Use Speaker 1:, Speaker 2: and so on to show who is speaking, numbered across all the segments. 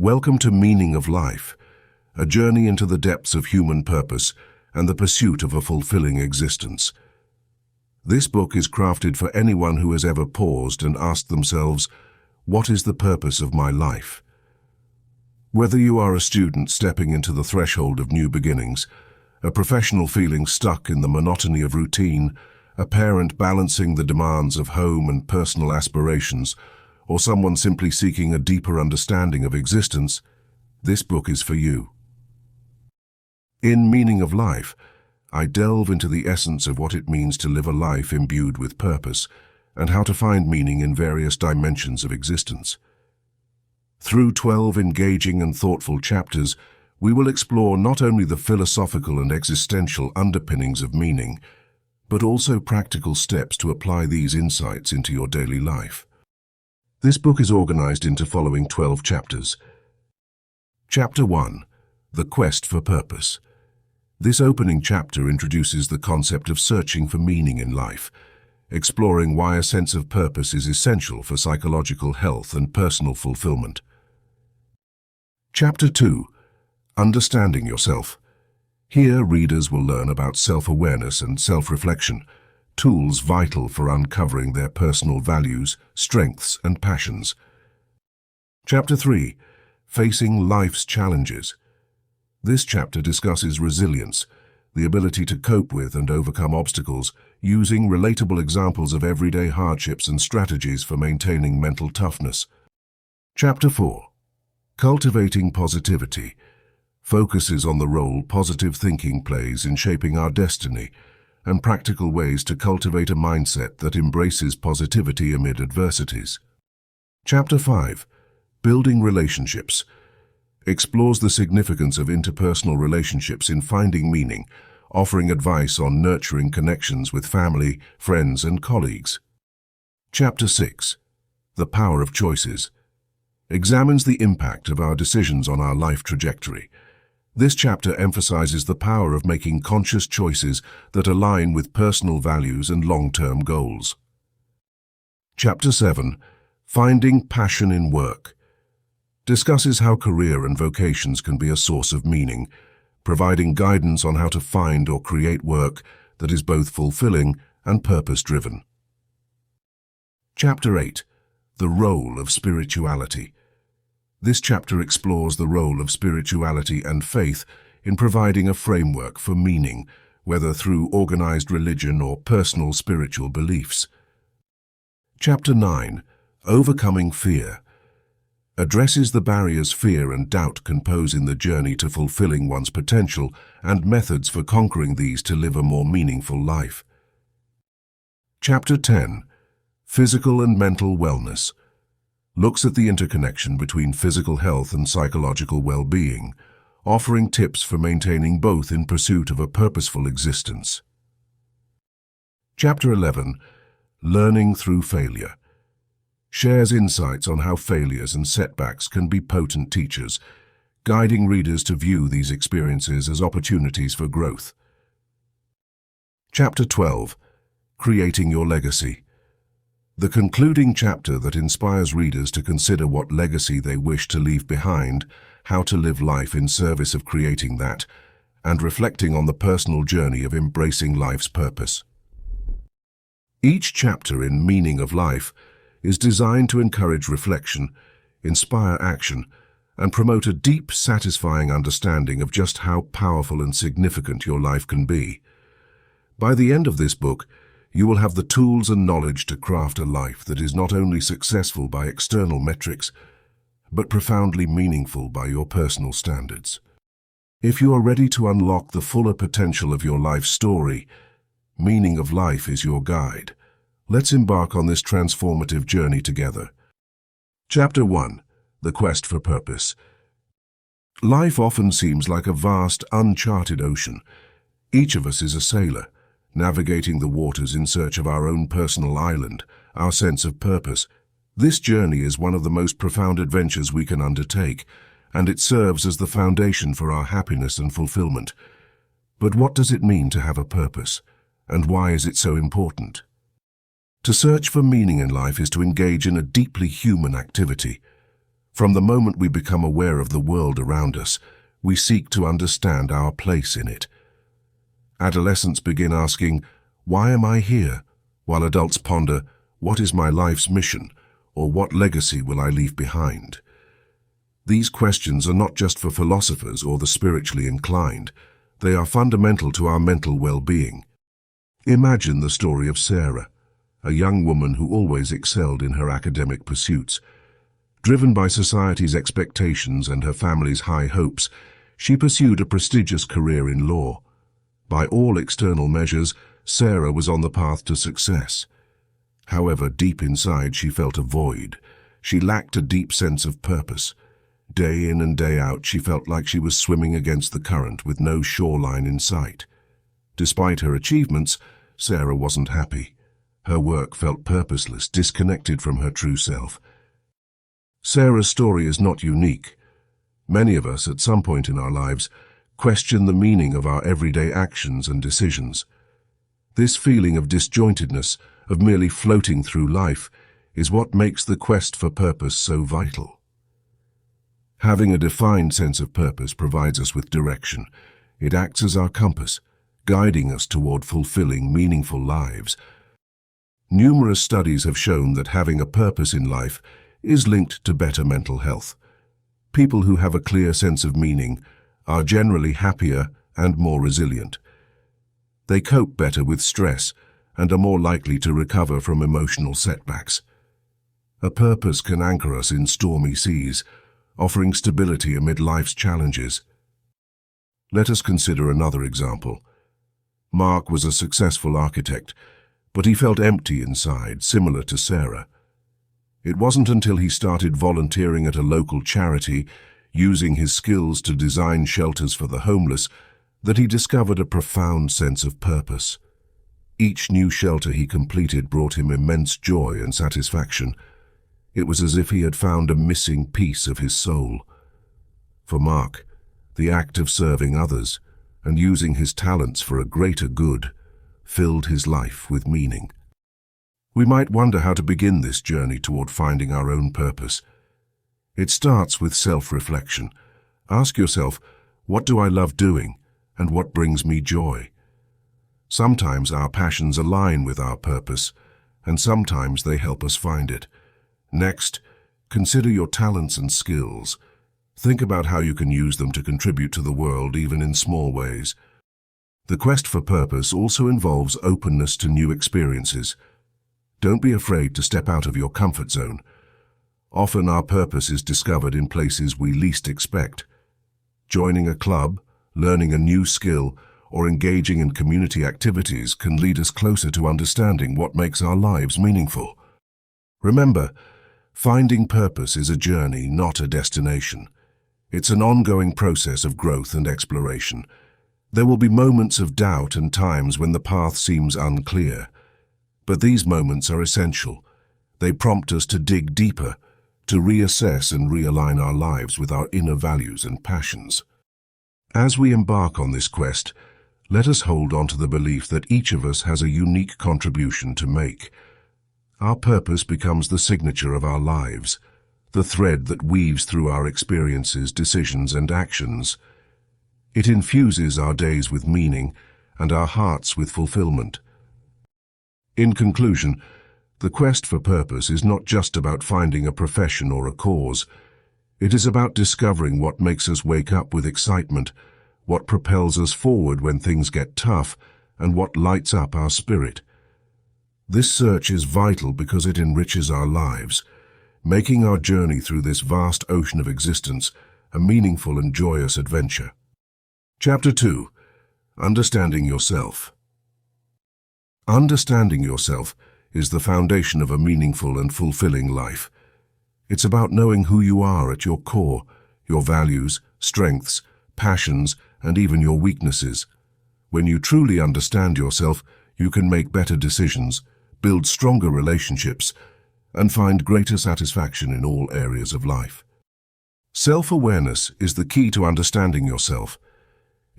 Speaker 1: Welcome to Meaning of Life, a journey into the depths of human purpose and the pursuit of a fulfilling existence. This book is crafted for anyone who has ever paused and asked themselves, what is the purpose of my life? Whether you are a student stepping into the threshold of new beginnings, a professional feeling stuck in the monotony of routine, a parent balancing the demands of home and personal aspirations, or someone simply seeking a deeper understanding of existence, this book is for you. In Meaning of Life, I delve into the essence of what it means to live a life imbued with purpose and how to find meaning in various dimensions of existence. Through 12 engaging and thoughtful chapters, we will explore not only the philosophical and existential underpinnings of meaning, but also practical steps to apply these insights into your daily life. This book is organized into following 12 chapters. Chapter 1. The Quest for Purpose. This opening chapter introduces the concept of searching for meaning in life, exploring why a sense of purpose is essential for psychological health and personal fulfillment. Chapter 2. Understanding Yourself. Here, readers will learn about self-awareness and self-reflection, tools vital for uncovering their personal values, strengths, and passions. Chapter 3. Facing Life's Challenges. This chapter discusses resilience, the ability to cope with and overcome obstacles, using relatable examples of everyday hardships and strategies for maintaining mental toughness. Chapter 4. Cultivating Positivity. Focuses on the role positive thinking plays in shaping our destiny and practical ways to cultivate a mindset that embraces positivity amid adversities. Chapter 5. Building Relationships. Explores the significance of interpersonal relationships in finding meaning, offering advice on nurturing connections with family, friends, and colleagues. Chapter 6. The Power of Choices. Examines the impact of our decisions on our life trajectory. This chapter emphasizes the power of making conscious choices that align with personal values and long-term goals. Chapter 7. Finding Passion in Work. Discusses how career and vocations can be a source of meaning, providing guidance on how to find or create work that is both fulfilling and purpose-driven. Chapter 8. The Role of Spirituality. This chapter explores the role of spirituality and faith in providing a framework for meaning, whether through organized religion or personal spiritual beliefs. Chapter 9. Overcoming Fear. Addresses the barriers fear and doubt can pose in the journey to fulfilling one's potential and methods for conquering these to live a more meaningful life. Chapter 10. Physical and Mental Wellness. Looks at the interconnection between physical health and psychological well-being, offering tips for maintaining both in pursuit of a purposeful existence. Chapter 11. Learning Through Failure. Shares insights on how failures and setbacks can be potent teachers, guiding readers to view these experiences as opportunities for growth. Chapter 12. Creating Your Legacy. The concluding chapter that inspires readers to consider what legacy they wish to leave behind, how to live life in service of creating that, and reflecting on the personal journey of embracing life's purpose. Each chapter in Meaning of Life is designed to encourage reflection, inspire action, and promote a deep, satisfying understanding of just how powerful and significant your life can be. By the end of this book, you will have the tools and knowledge to craft a life that is not only successful by external metrics, but profoundly meaningful by your personal standards. If you are ready to unlock the fuller potential of your life story, Meaning of Life is your guide. Let's embark on this transformative journey together. Chapter 1. The Quest for Purpose. Life often seems like a vast, uncharted ocean. Each of us is a sailor, navigating the waters in search of our own personal island, our sense of purpose. This journey is one of the most profound adventures we can undertake, and it serves as the foundation for our happiness and fulfillment. But what does it mean to have a purpose, and why is it so important? To search for meaning in life is to engage in a deeply human activity. From the moment we become aware of the world around us, we seek to understand our place in it. Adolescents begin asking, "Why am I here?" while adults ponder, "What is my life's mission?" or "What legacy will I leave behind?" These questions are not just for philosophers or the spiritually inclined. They are fundamental to our mental well-being. Imagine the story of Sarah, a young woman who always excelled in her academic pursuits. Driven by society's expectations and her family's high hopes, she pursued a prestigious career in law. By all external measures, Sarah was on the path to success. However, deep inside she felt a void. She lacked a deep sense of purpose. Day in and day out, she felt like she was swimming against the current with no shoreline in sight. Despite her achievements, Sarah wasn't happy. Her work felt purposeless, disconnected from her true self. Sarah's story is not unique. Many of us, at some point in our lives, question the meaning of our everyday actions and decisions. This feeling of disjointedness, of merely floating through life, is what makes the quest for purpose so vital. Having a defined sense of purpose provides us with direction. It acts as our compass, guiding us toward fulfilling, meaningful lives. Numerous studies have shown that having a purpose in life is linked to better mental health. People who have a clear sense of meaning are generally happier and more resilient. They cope better with stress and are more likely to recover from emotional setbacks. A purpose can anchor us in stormy seas, offering stability amid life's challenges. Let us consider another example. Mark was a successful architect, but he felt empty inside, similar to Sarah. It wasn't until he started volunteering at a local charity, using his skills to design shelters for the homeless, that he discovered a profound sense of purpose. Each new shelter he completed brought him immense joy and satisfaction. It was as if he had found a missing piece of his soul. For Mark, the act of serving others and using his talents for a greater good filled his life with meaning. We might wonder how to begin this journey toward finding our own purpose. It starts with self-reflection. Ask yourself, what do I love doing and what brings me joy? Sometimes our passions align with our purpose, and sometimes they help us find it. Next, consider your talents and skills. Think about how you can use them to contribute to the world, even in small ways. The quest for purpose also involves openness to new experiences. Don't be afraid to step out of your comfort zone. Often our purpose is discovered in places we least expect. Joining a club, learning a new skill, or engaging in community activities can lead us closer to understanding what makes our lives meaningful. Remember, finding purpose is a journey, not a destination. It's an ongoing process of growth and exploration. There will be moments of doubt and times when the path seems unclear. But these moments are essential. They prompt us to dig deeper, to reassess and realign our lives with our inner values and passions. As we embark on this quest, let us hold on to the belief that each of us has a unique contribution to make. Our purpose becomes the signature of our lives, the thread that weaves through our experiences, decisions, and actions. It infuses our days with meaning and our hearts with fulfillment. In conclusion, the quest for purpose is not just about finding a profession or a cause. It is about discovering what makes us wake up with excitement, what propels us forward when things get tough, and what lights up our spirit. This search is vital because it enriches our lives, making our journey through this vast ocean of existence a meaningful and joyous adventure. Chapter 2. Understanding Yourself. Understanding yourself is the foundation of a meaningful and fulfilling life. It's about knowing who you are at your core, your values, strengths, passions, and even your weaknesses. When you truly understand yourself, you can make better decisions, build stronger relationships, and find greater satisfaction in all areas of life. Self-awareness is the key to understanding yourself.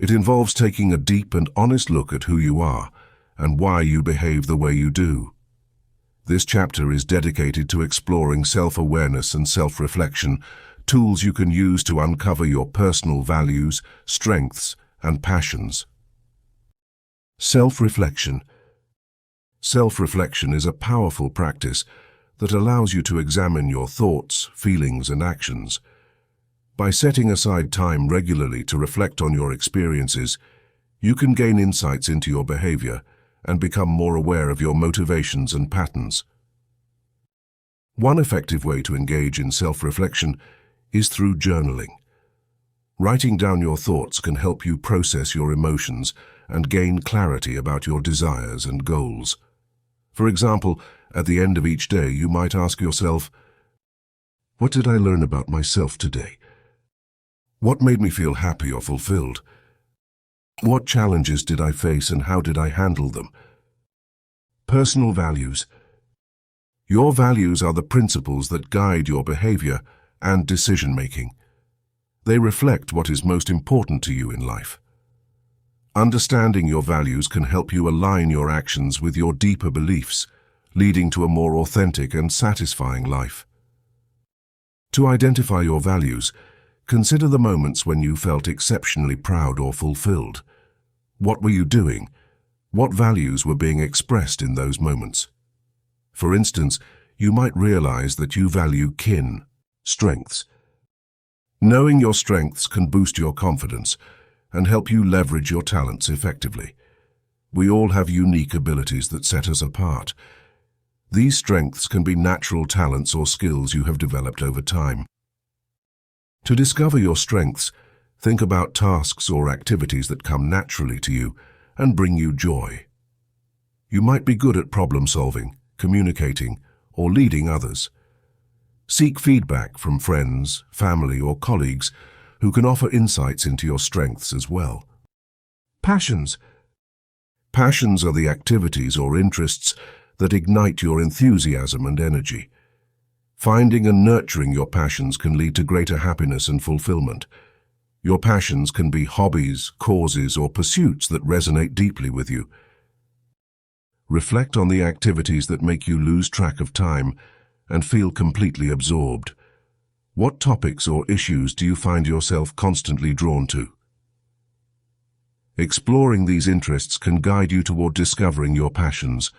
Speaker 1: It involves taking a deep and honest look at who you are and why you behave the way you do. This chapter is dedicated to exploring self-awareness and self-reflection, tools you can use to uncover your personal values, strengths, and passions. Self-reflection. Self-reflection is a powerful practice that allows you to examine your thoughts, feelings, and actions. By setting aside time regularly to reflect on your experiences, you can gain insights into your behavior and become more aware of your motivations and patterns. One effective way to engage in self-reflection is through journaling. Writing down your thoughts can help you process your emotions and gain clarity about your desires and goals. For example, at the end of each day, you might ask yourself, "What did I learn about myself today? What made me feel happy or fulfilled? What challenges did I face and how did I handle them?" Personal values. Your values are the principles that guide your behavior and decision-making. They reflect what is most important to you in life. Understanding your values can help you align your actions with your deeper beliefs, leading to a more authentic and satisfying life. To identify your values, consider the moments when you felt exceptionally proud or fulfilled. What were you doing? What values were being expressed in those moments? For instance, you might realize that you value strengths. Knowing your strengths can boost your confidence and help you leverage your talents effectively. We all have unique abilities that set us apart. These strengths can be natural talents or skills you have developed over time. To discover your strengths, think about tasks or activities that come naturally to you and bring you joy. You might be good at problem solving, communicating, or leading others. Seek feedback from friends, family, or colleagues who can offer insights into your strengths as well. Passions. Passions are the activities or interests that ignite your enthusiasm and energy. Finding and nurturing your passions can lead to greater happiness and fulfillment. Your passions can be hobbies, causes, or pursuits that resonate deeply with you. Reflect on the activities that make you lose track of time and feel completely absorbed. What topics or issues do you find yourself constantly drawn to? Exploring these interests can guide you toward discovering your passions.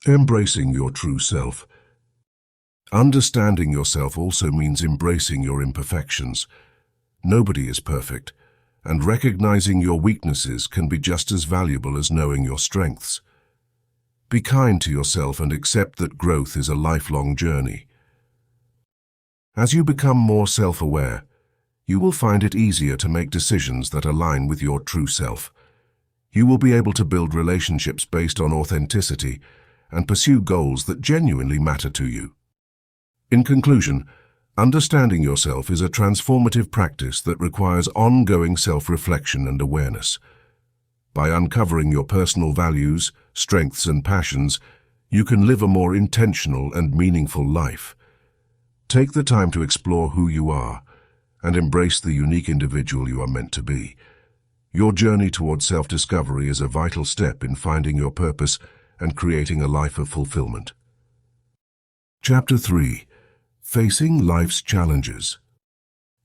Speaker 1: Embracing your true self. Understanding yourself also means embracing your imperfections. Nobody is perfect, and recognizing your weaknesses can be just as valuable as knowing your strengths. Be kind to yourself and accept that growth is a lifelong journey. As you become more self-aware, you will find it easier to make decisions that align with your true self. You will be able to build relationships based on authenticity and pursue goals that genuinely matter to you. In conclusion, understanding yourself is a transformative practice that requires ongoing self-reflection and awareness. By uncovering your personal values, strengths, and passions, you can live a more intentional and meaningful life. Take the time to explore who you are and embrace the unique individual you are meant to be. Your journey towards self-discovery is a vital step in finding your purpose and creating a life of fulfillment. Chapter 3. Facing Life's Challenges.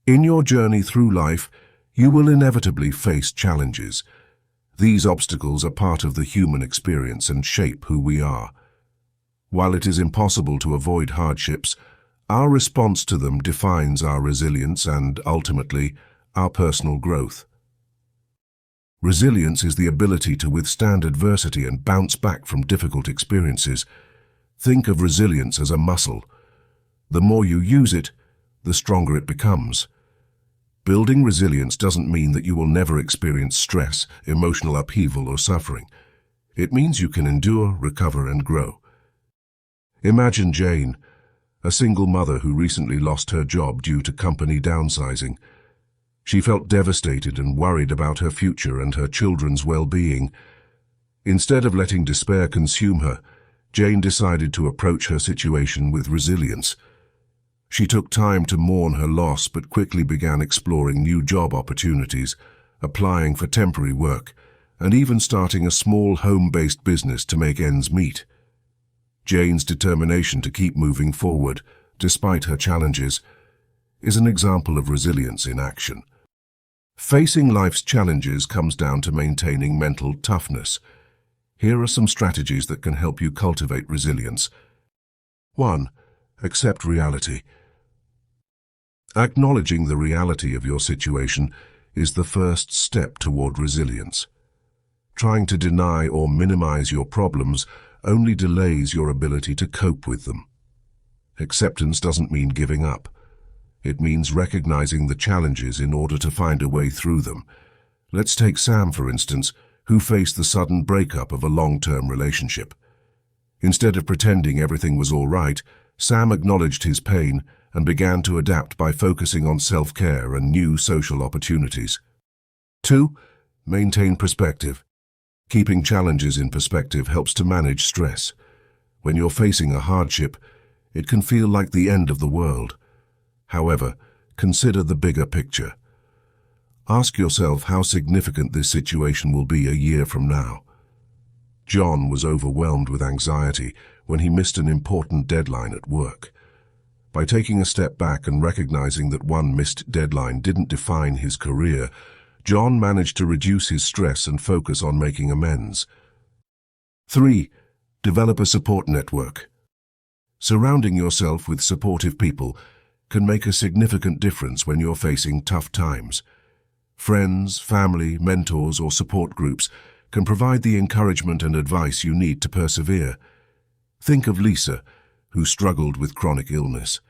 Speaker 1: In your journey through life, you will inevitably face challenges. These obstacles are part of the human experience and shape who we are. While it is impossible to avoid hardships, our response to them defines our resilience and, ultimately, our personal growth. Resilience is the ability to withstand adversity and bounce back from difficult experiences. Think of resilience as a muscle. The more you use it, the stronger it becomes. Building resilience doesn't mean that you will never experience stress, emotional upheaval, or suffering. It means you can endure, recover, and grow. Imagine Jane, a single mother who recently lost her job due to company downsizing. She felt devastated and worried about her future and her children's well-being. Instead of letting despair consume her, Jane decided to approach her situation with resilience. She took time to mourn her loss but quickly began exploring new job opportunities, applying for temporary work, and even starting a small home-based business to make ends meet. Jane's determination to keep moving forward, despite her challenges, is an example of resilience in action. Facing life's challenges comes down to maintaining mental toughness. Here are some strategies that can help you cultivate resilience. 1. Accept reality. Acknowledging the reality of your situation is the first step toward resilience. Trying to deny or minimize your problems only delays your ability to cope with them. Acceptance doesn't mean giving up. It means recognizing the challenges in order to find a way through them. Let's take Sam, for instance, who faced the sudden breakup of a long-term relationship. Instead of pretending everything was all right, Sam acknowledged his pain and began to adapt by focusing on self-care and new social opportunities. 2. Maintain perspective. Keeping challenges in perspective helps to manage stress. When you're facing a hardship, it can feel like the end of the world. However, consider the bigger picture. Ask yourself how significant this situation will be a year from now. John was overwhelmed with anxiety when he missed an important deadline at work. By taking a step back and recognizing that one missed deadline didn't define his career, John managed to reduce his stress and focus on making amends. 3. Develop a support network. Surrounding yourself with supportive people can make a significant difference when you're facing tough times. Friends, family, mentors, or support groups can provide the encouragement and advice you need to persevere. Think of Lisa, who struggled with chronic illness.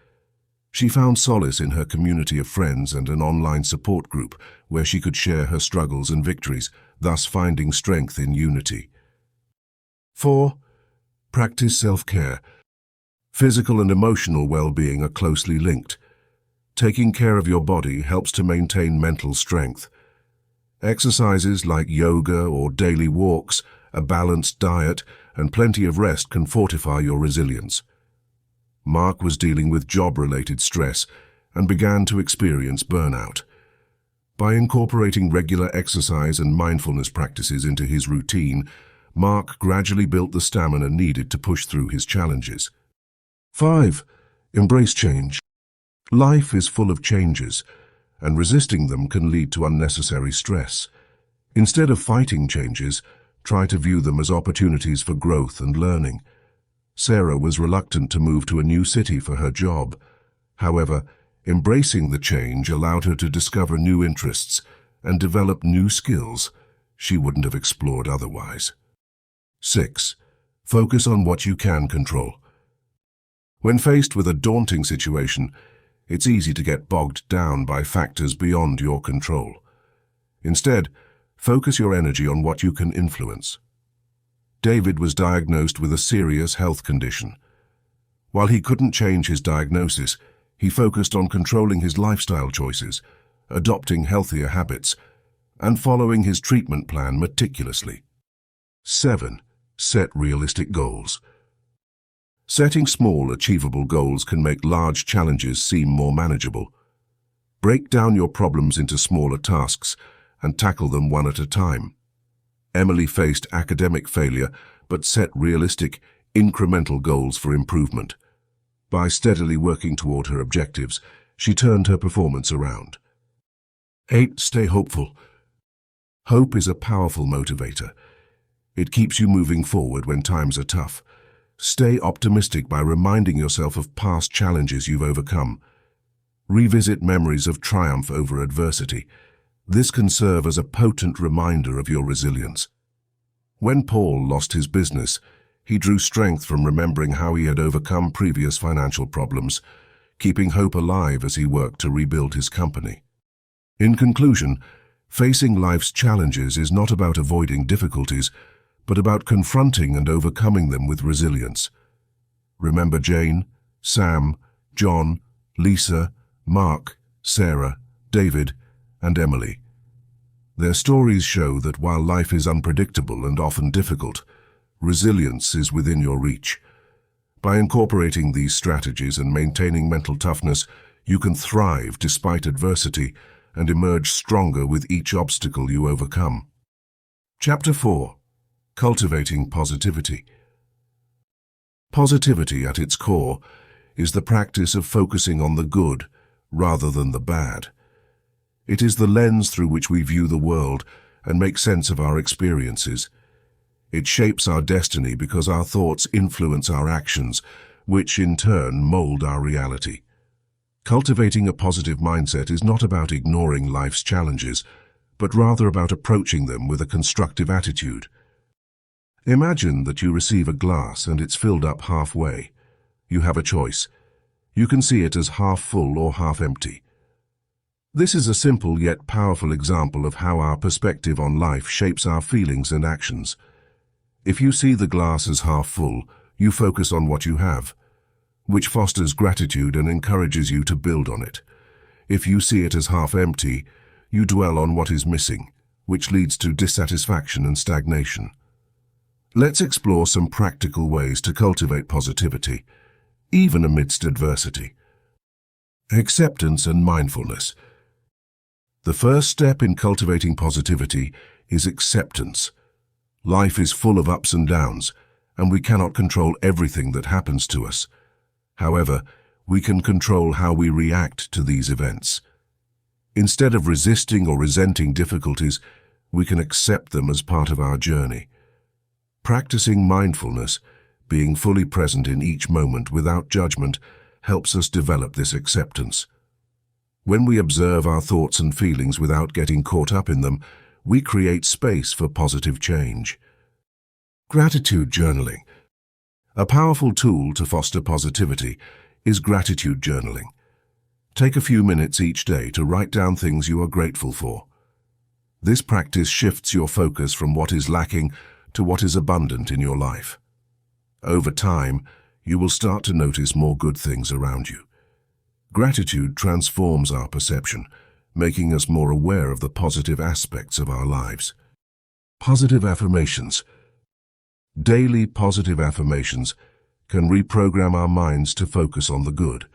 Speaker 1: She found solace in her community of friends and an online support group where she could share her struggles and victories, thus finding strength in unity. 4. Practice self-care. Physical and emotional well-being are closely linked. Taking care of your body helps to maintain mental strength. Exercises like yoga or daily walks, a balanced diet, and plenty of rest can fortify your resilience. Mark was dealing with job-related stress and began to experience burnout. By incorporating regular exercise and mindfulness practices into his routine, Mark gradually built the stamina needed to push through his challenges. 5. Embrace change. Life is full of changes, and resisting them can lead to unnecessary stress. Instead of fighting changes, try to view them as opportunities for growth and learning. Sarah was reluctant to move to a new city for her job. However, embracing the change allowed her to discover new interests and develop new skills she wouldn't have explored otherwise. 6. Focus on what you can control. When faced with a daunting situation, it's easy to get bogged down by factors beyond your control. Instead, focus your energy on what you can influence. David was diagnosed with a serious health condition. While he couldn't change his diagnosis, he focused on controlling his lifestyle choices, adopting healthier habits, and following his treatment plan meticulously. 7. Set realistic goals. Setting small, achievable goals can make large challenges seem more manageable. Break down your problems into smaller tasks and tackle them one at a time. Emily faced academic failure but set realistic, incremental goals for improvement. By steadily working toward her objectives, she turned her performance around. 8. Stay hopeful. Hope is a powerful motivator. It keeps you moving forward when times are tough. Stay optimistic by reminding yourself of past challenges you've overcome. Revisit memories of triumph over adversity. This can serve as a potent reminder of your resilience. When Paul lost his business, he drew strength from remembering how he had overcome previous financial problems, keeping hope alive as he worked to rebuild his company. In conclusion, facing life's challenges is not about avoiding difficulties, but about confronting and overcoming them with resilience. Remember Jane, Sam, John, Lisa, Mark, Sarah, David, and Emily. Their stories show that while life is unpredictable and often difficult, resilience is within your reach. By incorporating these strategies and maintaining mental toughness, you can thrive despite adversity and emerge stronger with each obstacle you overcome. Chapter 4. Cultivating positivity. Positivity at its core is the practice of focusing on the good rather than the bad. It is the lens through which we view the world and make sense of our experiences. It shapes our destiny because our thoughts influence our actions, which in turn mold our reality. Cultivating a positive mindset is not about ignoring life's challenges, but rather about approaching them with a constructive attitude. Imagine that you receive a glass and it's filled up halfway. You have a choice. You can see it as half full or half empty. This is a simple yet powerful example of how our perspective on life shapes our feelings and actions. If you see the glass as half full, you focus on what you have, which fosters gratitude and encourages you to build on it. If you see it as half empty, you dwell on what is missing, which leads to dissatisfaction and stagnation. Let's explore some practical ways to cultivate positivity, even amidst adversity. Acceptance and mindfulness. The first step in cultivating positivity is acceptance. Life is full of ups and downs, and we cannot control everything that happens to us. However, we can control how we react to these events. Instead of resisting or resenting difficulties, we can accept them as part of our journey. Practicing mindfulness, being fully present in each moment without judgment, helps us develop this acceptance. When we observe our thoughts and feelings without getting caught up in them, we create space for positive change. Gratitude journaling. A powerful tool to foster positivity is gratitude journaling. Take a few minutes each day to write down things you are grateful for. This practice shifts your focus from what is lacking to what is abundant in your life. Over time, you will start to notice more good things around you. Gratitude transforms our perception, making us more aware of the positive aspects of our lives. Positive affirmations. Daily positive affirmations can reprogram our minds to focus on the good.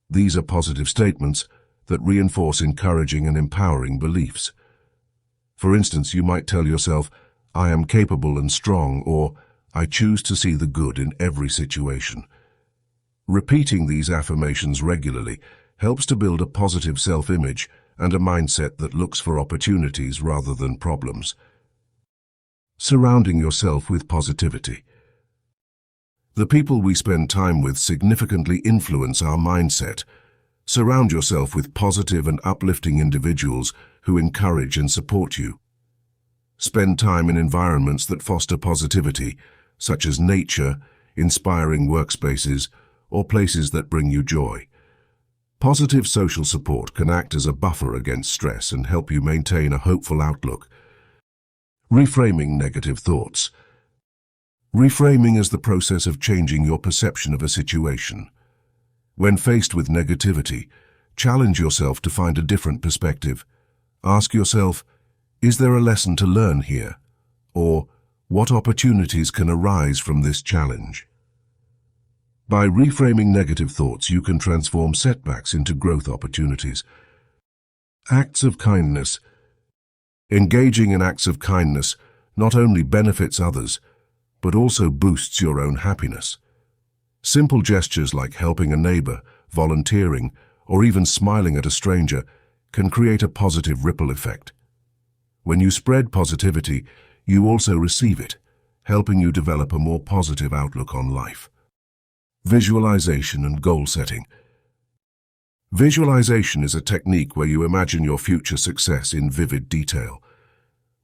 Speaker 1: These are positive statements that reinforce encouraging and empowering beliefs. For instance, you might tell yourself, "I am capable and strong," or "I choose to see the good in every situation." Repeating these affirmations regularly helps to build a positive self-image and a mindset that looks for opportunities rather than problems. Surrounding yourself with positivity. The people we spend time with significantly influence our mindset. Surround yourself with positive and uplifting individuals who encourage and support you. Spend time in environments that foster positivity, such as nature, inspiring workspaces, or places that bring you joy. Positive social support can act as a buffer against stress and help you maintain a hopeful outlook. Reframing negative thoughts. Reframing is the process of changing your perception of a situation. When faced with negativity, challenge yourself to find a different perspective. Ask yourself, is there a lesson to learn here? Or, what opportunities can arise from this challenge? By reframing negative thoughts, you can transform setbacks into growth opportunities. Acts of kindness. Engaging in acts of kindness not only benefits others, but also boosts your own happiness. Simple gestures like helping a neighbor, volunteering, or even smiling at a stranger can create a positive ripple effect. When you spread positivity, you also receive it, helping you develop a more positive outlook on life. Visualization and goal setting. Visualization is a technique where you imagine your future success in vivid detail.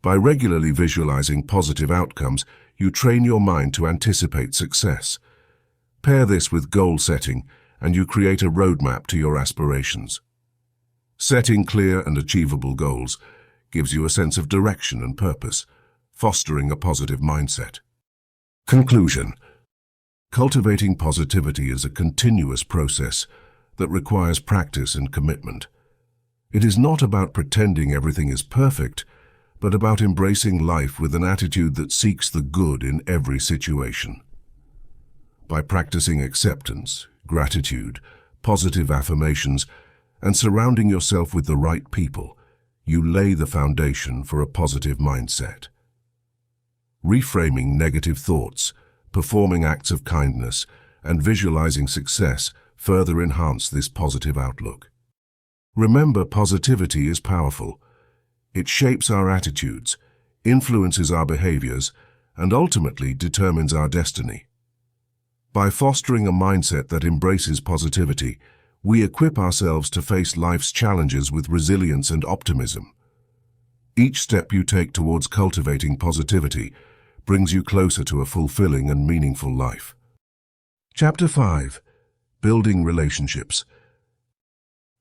Speaker 1: By regularly visualizing positive outcomes, you train your mind to anticipate success. Pair this with goal setting, and you create a roadmap to your aspirations. Setting clear and achievable goals gives you a sense of direction and purpose, fostering a positive mindset. Conclusion. Cultivating positivity is a continuous process that requires practice and commitment. It is not about pretending everything is perfect, but about embracing life with an attitude that seeks the good in every situation. By practicing acceptance, gratitude, positive affirmations, and surrounding yourself with the right people, you lay the foundation for a positive mindset. Reframing negative thoughts, performing acts of kindness, and visualizing success further enhance this positive outlook. Remember, positivity is powerful. It shapes our attitudes, influences our behaviors, and ultimately determines our destiny. By fostering a mindset that embraces positivity, we equip ourselves to face life's challenges with resilience and optimism. Each step you take towards cultivating positivity brings you closer to a fulfilling and meaningful life. Chapter 5. Building relationships.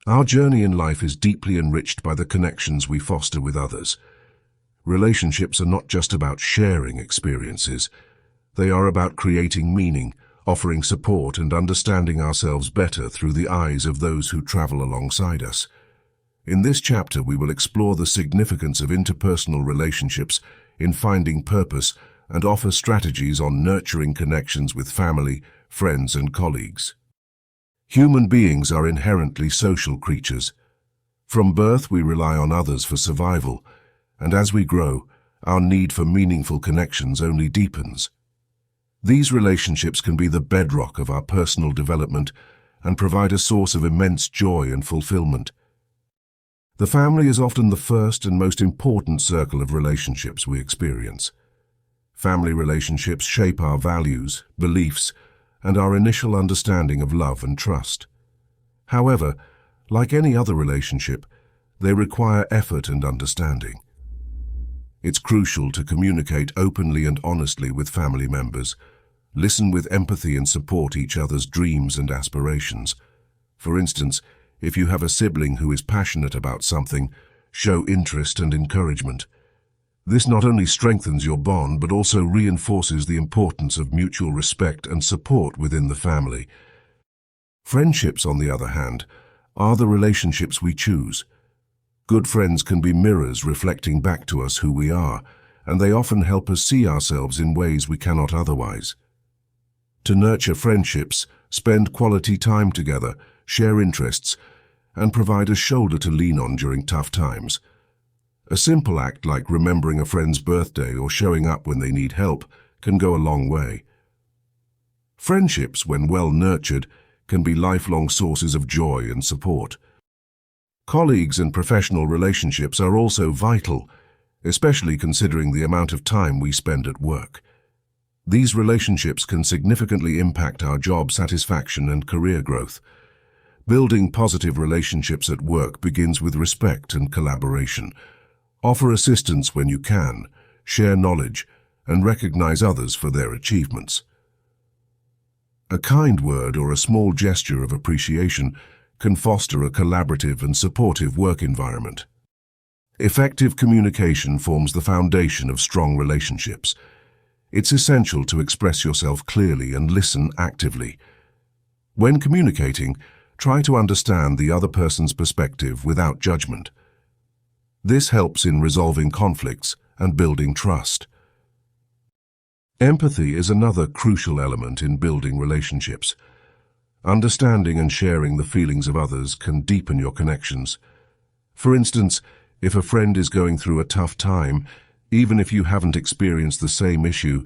Speaker 1: Our journey in life is deeply enriched by the connections we foster with others. Relationships are not just about sharing experiences. They are about creating meaning, offering support, and understanding ourselves better through the eyes of those who travel alongside us. In this chapter, we will explore the significance of interpersonal relationships in finding purpose and offer strategies on nurturing connections with family, friends, and colleagues. Human beings are inherently social creatures. From birth, we rely on others for survival, and as we grow, our need for meaningful connections only deepens. These relationships can be the bedrock of our personal development and provide a source of immense joy and fulfillment. The family is often the first and most important circle of relationships we experience. Family relationships shape our values, beliefs, and our initial understanding of love and trust. However, like any other relationship, they require effort and understanding. It's crucial to communicate openly and honestly with family members, listen with empathy and support each other's dreams and aspirations. For instance, if you have a sibling who is passionate about something, show interest and encouragement. This not only strengthens your bond but also reinforces the importance of mutual respect and support within the family. Friendships, on the other hand, are the relationships we choose. Good friends can be mirrors reflecting back to us who we are, and they often help us see ourselves in ways we cannot otherwise. To nurture friendships, spend quality time together, share interests, and provide a shoulder to lean on during tough times. A simple act like remembering a friend's birthday or showing up when they need help can go a long way. Friendships, when well nurtured, can be lifelong sources of joy and support. Colleagues and professional relationships are also vital, especially considering the amount of time we spend at work. These relationships can significantly impact our job satisfaction and career growth. Building positive relationships at work begins with respect and collaboration. Offer assistance when you can, share knowledge, and recognize others for their achievements. A kind word or a small gesture of appreciation can foster a collaborative and supportive work environment. Effective communication forms the foundation of strong relationships. It's essential to express yourself clearly and listen actively. When communicating, try to understand the other person's perspective without judgment. This helps in resolving conflicts and building trust. Empathy is another crucial element in building relationships. Understanding and sharing the feelings of others can deepen your connections. For instance, if a friend is going through a tough time, even if you haven't experienced the same issue,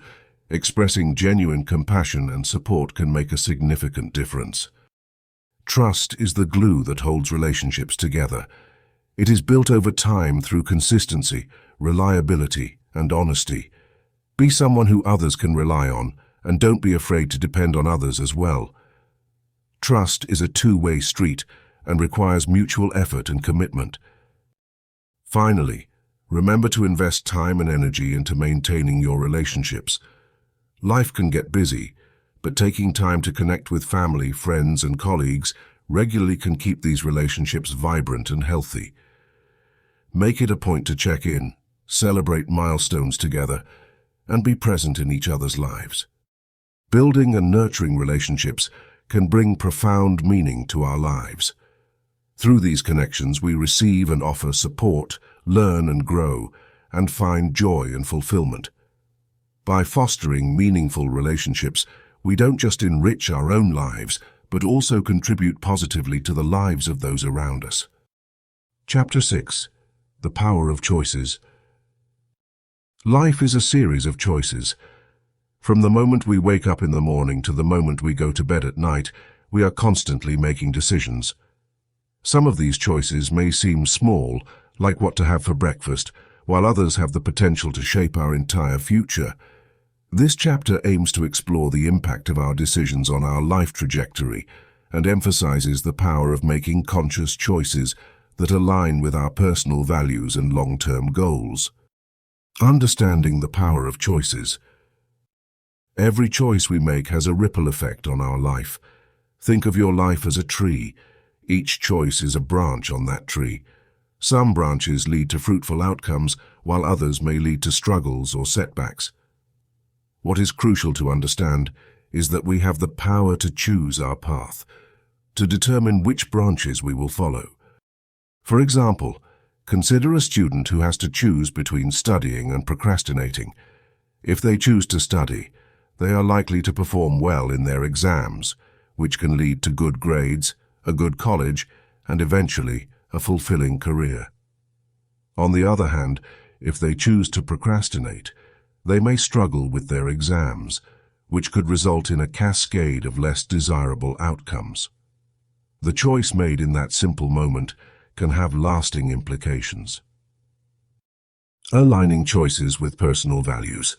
Speaker 1: expressing genuine compassion and support can make a significant difference. Trust is the glue that holds relationships together. It is built over time through consistency, reliability, and honesty. Be someone who others can rely on, and don't be afraid to depend on others as well. Trust is a two-way street and requires mutual effort and commitment. Finally, remember to invest time and energy into maintaining your relationships. Life can get busy, but taking time to connect with family, friends, and colleagues regularly can keep these relationships vibrant and healthy. Make it a point to check in, celebrate milestones together, and be present in each other's lives. Building and nurturing relationships can bring profound meaning to our lives. Through these connections, we receive and offer support, learn and grow, and find joy and fulfillment. By fostering meaningful relationships, we don't just enrich our own lives, but also contribute positively to the lives of those around us. Chapter 6. The Power of Choices. Life is a series of choices. From the moment we wake up in the morning to the moment we go to bed at night, we are constantly making decisions. Some of these choices may seem small, like what to have for breakfast, while others have the potential to shape our entire future. This chapter aims to explore the impact of our decisions on our life trajectory and emphasizes the power of making conscious choices that align with our personal values and long-term goals. Understanding the power of choices. Every choice we make has a ripple effect on our life. Think of your life as a tree. Each choice is a branch on that tree. Some branches lead to fruitful outcomes, while others may lead to struggles or setbacks. What is crucial to understand is that we have the power to choose our path, to determine which branches we will follow. For example, consider a student who has to choose between studying and procrastinating. If they choose to study, they are likely to perform well in their exams, which can lead to good grades, a good college, and eventually a fulfilling career. On the other hand, if they choose to procrastinate, they may struggle with their exams, which could result in a cascade of less desirable outcomes. The choice made in that simple moment can have lasting implications. Aligning choices with personal values.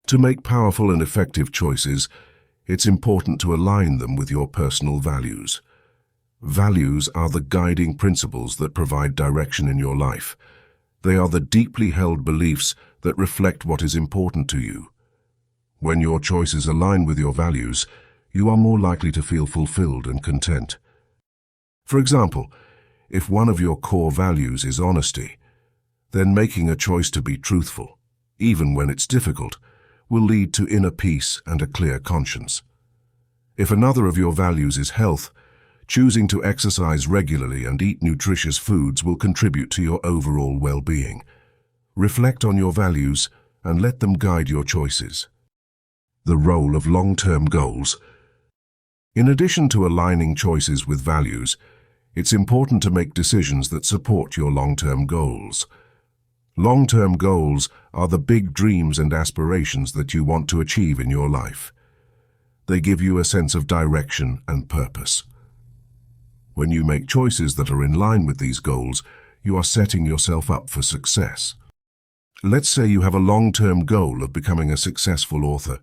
Speaker 1: To make powerful and effective choices, it's important to align them with your personal values. Values are the guiding principles that provide direction in your life. They are the deeply held beliefs that reflect what is important to you. When your choices align with your values, you are more likely to feel fulfilled and content. For example, if one of your core values is honesty, then making a choice to be truthful, even when it's difficult, will lead to inner peace and a clear conscience. If another of your values is health, choosing to exercise regularly and eat nutritious foods will contribute to your overall well-being. Reflect on your values and let them guide your choices. The role of long-term goals. In addition to aligning choices with values, it's important to make decisions that support your long-term goals. Long-term goals are the big dreams and aspirations that you want to achieve in your life. They give you a sense of direction and purpose. When you make choices that are in line with these goals, you are setting yourself up for success. Let's say you have a long-term goal of becoming a successful author.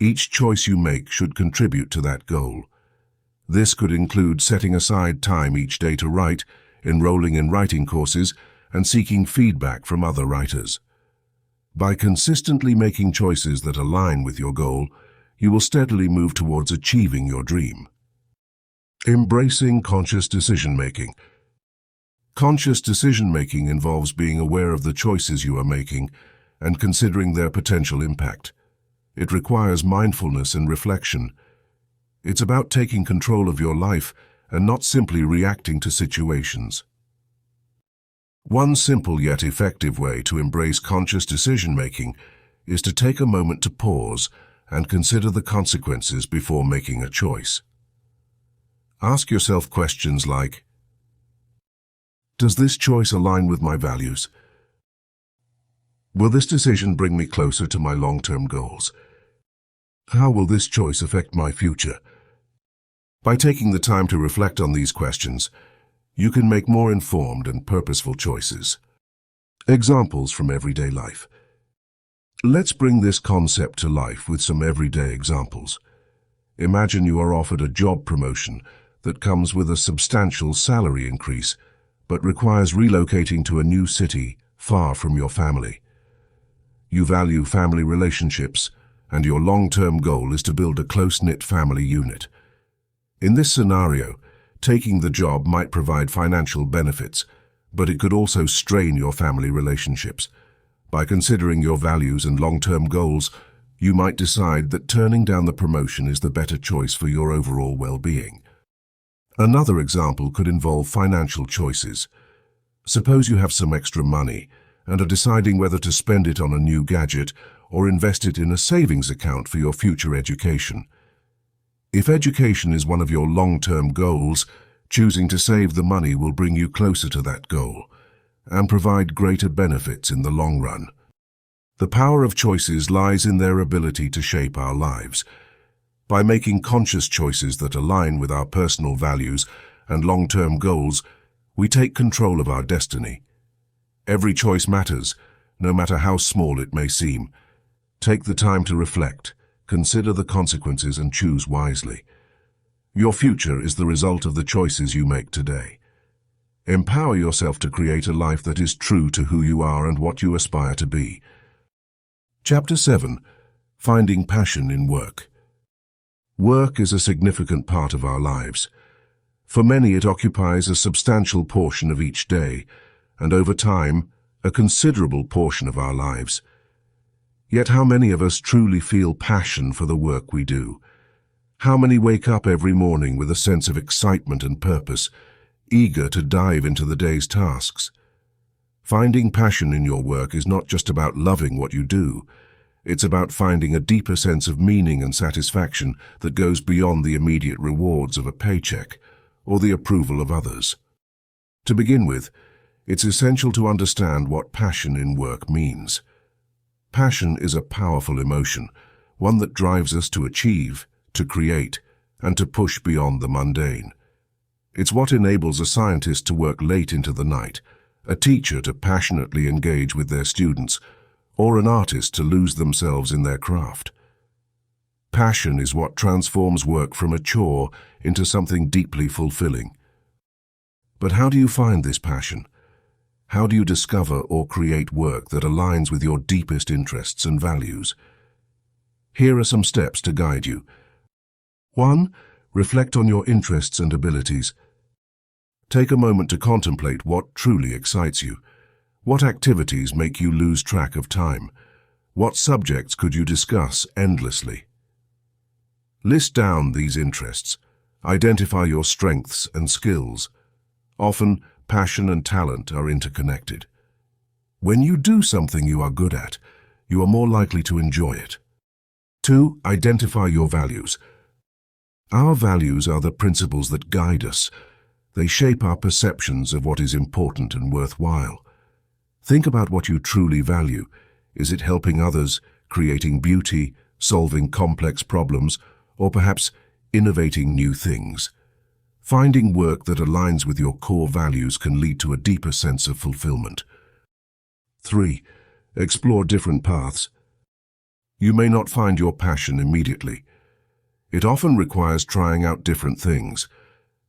Speaker 1: Each choice you make should contribute to that goal. This could include setting aside time each day to write, enrolling in writing courses, and seeking feedback from other writers. By consistently making choices that align with your goal, you will steadily move towards achieving your dream. Embracing conscious decision-making. Conscious decision-making involves being aware of the choices you are making and considering their potential impact. It requires mindfulness and reflection. It's about taking control of your life and not simply reacting to situations. One simple yet effective way to embrace conscious decision-making is to take a moment to pause and consider the consequences before making a choice. Ask yourself questions like, does this choice align with my values? Will this decision bring me closer to my long-term goals? How will this choice affect my future? By taking the time to reflect on these questions, you can make more informed and purposeful choices. Examples from everyday life. Let's bring this concept to life with some everyday examples. Imagine you are offered a job promotion that comes with a substantial salary increase, but requires relocating to a new city far from your family. You value family relationships, and your long-term goal is to build a close-knit family unit. In this scenario, taking the job might provide financial benefits, but it could also strain your family relationships. By considering your values and long-term goals, you might decide that turning down the promotion is the better choice for your overall well-being. Another example could involve financial choices. Suppose you have some extra money and are deciding whether to spend it on a new gadget or invest it in a savings account for your future education. If education is one of your long-term goals, choosing to save the money will bring you closer to that goal and provide greater benefits in the long run. The power of choices lies in their ability to shape our lives. By making conscious choices that align with our personal values and long-term goals, we take control of our destiny. Every choice matters, no matter how small it may seem. Take the time to reflect, consider the consequences, and choose wisely. Your future is the result of the choices you make today. Empower yourself to create a life that is true to who you are and what you aspire to be. Chapter 7. Finding passion in work. Work is a significant part of our lives. For many, it occupies a substantial portion of each day, and over time, a considerable portion of our lives. Yet how many of us truly feel passion for the work we do? How many wake up every morning with a sense of excitement and purpose, eager to dive into the day's tasks? Finding passion in your work is not just about loving what you do. It's about finding a deeper sense of meaning and satisfaction that goes beyond the immediate rewards of a paycheck or the approval of others. To begin with, it's essential to understand what passion in work means. Passion is a powerful emotion, one that drives us to achieve, to create, and to push beyond the mundane. It's what enables a scientist to work late into the night, a teacher to passionately engage with their students, or an artist to lose themselves in their craft. Passion is what transforms work from a chore into something deeply fulfilling. But how do you find this passion? How do you discover or create work that aligns with your deepest interests and values? Here are some steps to guide you. 1. Reflect on your interests and abilities. Take a moment to contemplate what truly excites you. What activities make you lose track of time? What subjects could you discuss endlessly? List down these interests. Identify your strengths and skills. Often, passion and talent are interconnected. When you do something you are good at, you are more likely to enjoy it. 2. Identify your values. Our values are the principles that guide us. They shape our perceptions of what is important and worthwhile. Think about what you truly value. Is it helping others, creating beauty, solving complex problems, or perhaps innovating new things? Finding work that aligns with your core values can lead to a deeper sense of fulfillment. 3. Explore different paths. You may not find your passion immediately. It often requires trying out different things.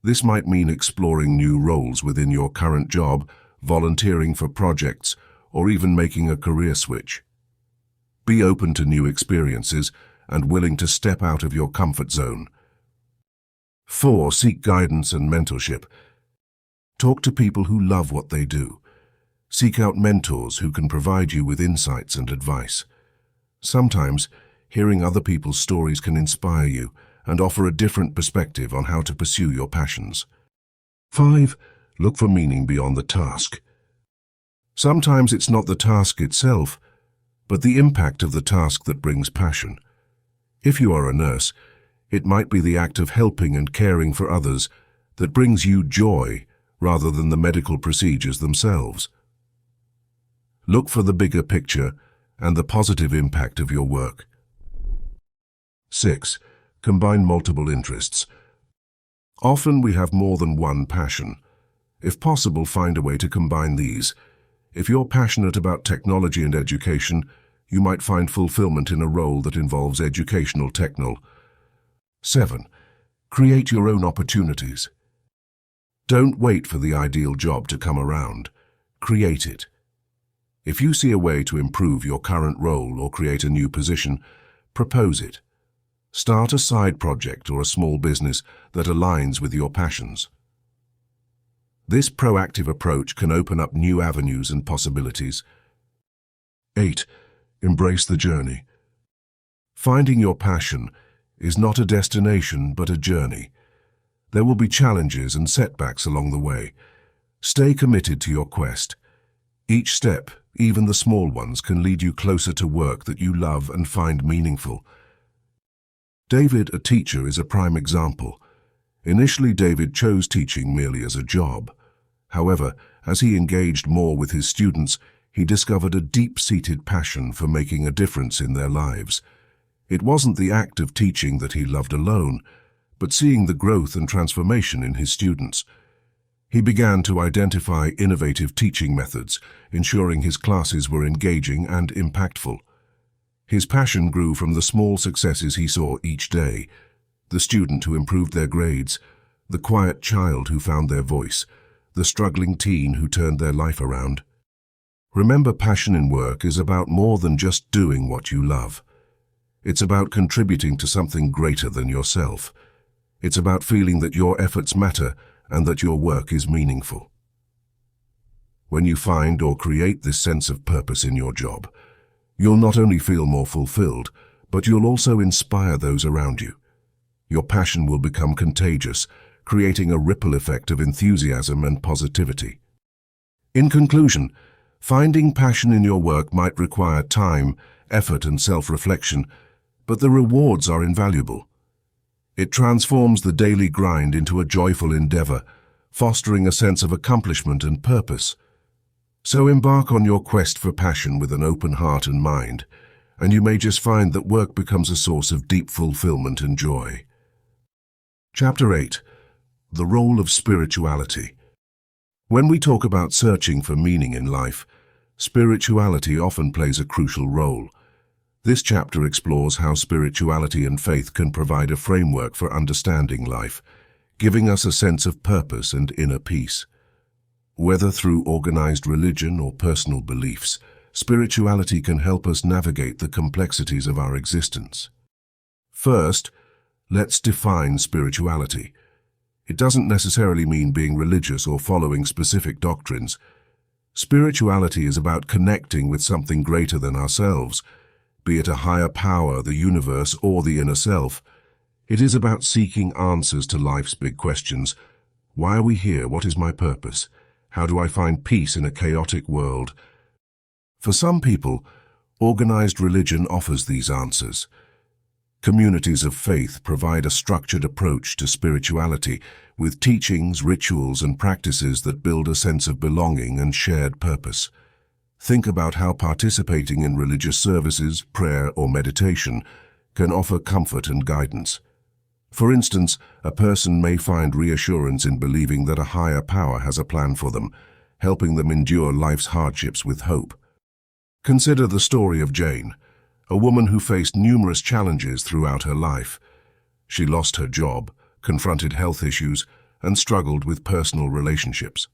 Speaker 1: This might mean exploring new roles within your current job, volunteering for projects, or even making a career switch. Be open to new experiences and willing to step out of your comfort zone. 4. Seek guidance and mentorship. Talk to people who love what they do. Seek out mentors who can provide you with insights and advice. Sometimes, hearing other people's stories can inspire you and offer a different perspective on how to pursue your passions. 5. Look for meaning beyond the task. Sometimes it's not the task itself, but the impact of the task that brings passion. If you are a nurse, it might be the act of helping and caring for others that brings you joy rather than the medical procedures themselves. Look for the bigger picture and the positive impact of your work. 6. Combine multiple interests. Often we have more than one passion. If possible, find a way to combine these. If you're passionate about technology and education, you might find fulfillment in a role that involves educational techno. 7. Create your own opportunities. Don't wait for the ideal job to come around. Create it. If you see a way to improve your current role or create a new position, propose it. Start a side project or a small business that aligns with your passions. This proactive approach can open up new avenues and possibilities. 8. Embrace the journey. Finding your passion is not a destination but a journey. There will be challenges and setbacks along the way. Stay committed to your quest. Each step, even the small ones, can lead you closer to work that you love and find meaningful. David, a teacher, is a prime example. Initially, David chose teaching merely as a job. However, as he engaged more with his students, he discovered a deep-seated passion for making a difference in their lives. It wasn't the act of teaching that he loved alone, but seeing the growth and transformation in his students. He began to identify innovative teaching methods, ensuring his classes were engaging and impactful. His passion grew from the small successes he saw each day: the student who improved their grades, the quiet child who found their voice, the struggling teen who turned their life around. Remember, passion in work is about more than just doing what you love. It's about contributing to something greater than yourself. It's about feeling that your efforts matter and that your work is meaningful. When you find or create this sense of purpose in your job, you'll not only feel more fulfilled, but you'll also inspire those around you. Your passion will become contagious, creating a ripple effect of enthusiasm and positivity. In conclusion, finding passion in your work might require time, effort, and self-reflection, but the rewards are invaluable. It transforms the daily grind into a joyful endeavor, fostering a sense of accomplishment and purpose. So embark on your quest for passion with an open heart and mind, and you may just find that work becomes a source of deep fulfillment and joy. Chapter 8. The Role of Spirituality. When we talk about searching for meaning in life, spirituality often plays a crucial role. This chapter explores how spirituality and faith can provide a framework for understanding life, giving us a sense of purpose and inner peace. Whether through organized religion or personal beliefs, spirituality can help us navigate the complexities of our existence. First, let's define spirituality. It doesn't necessarily mean being religious or following specific doctrines. Spirituality is about connecting with something greater than ourselves, be it a higher power, the universe, or the inner self. It is about seeking answers to life's big questions. Why are we here? What is my purpose? How do I find peace in a chaotic world? For some people, organized religion offers these answers. Communities of faith provide a structured approach to spirituality, with teachings, rituals, and practices that build a sense of belonging and shared purpose. Think about how participating in religious services, prayer, or meditation can offer comfort and guidance. For instance, a person may find reassurance in believing that a higher power has a plan for them, helping them endure life's hardships with hope. Consider the story of Jane, a woman who faced numerous challenges throughout her life. She lost her job, confronted health issues, and struggled with personal relationships.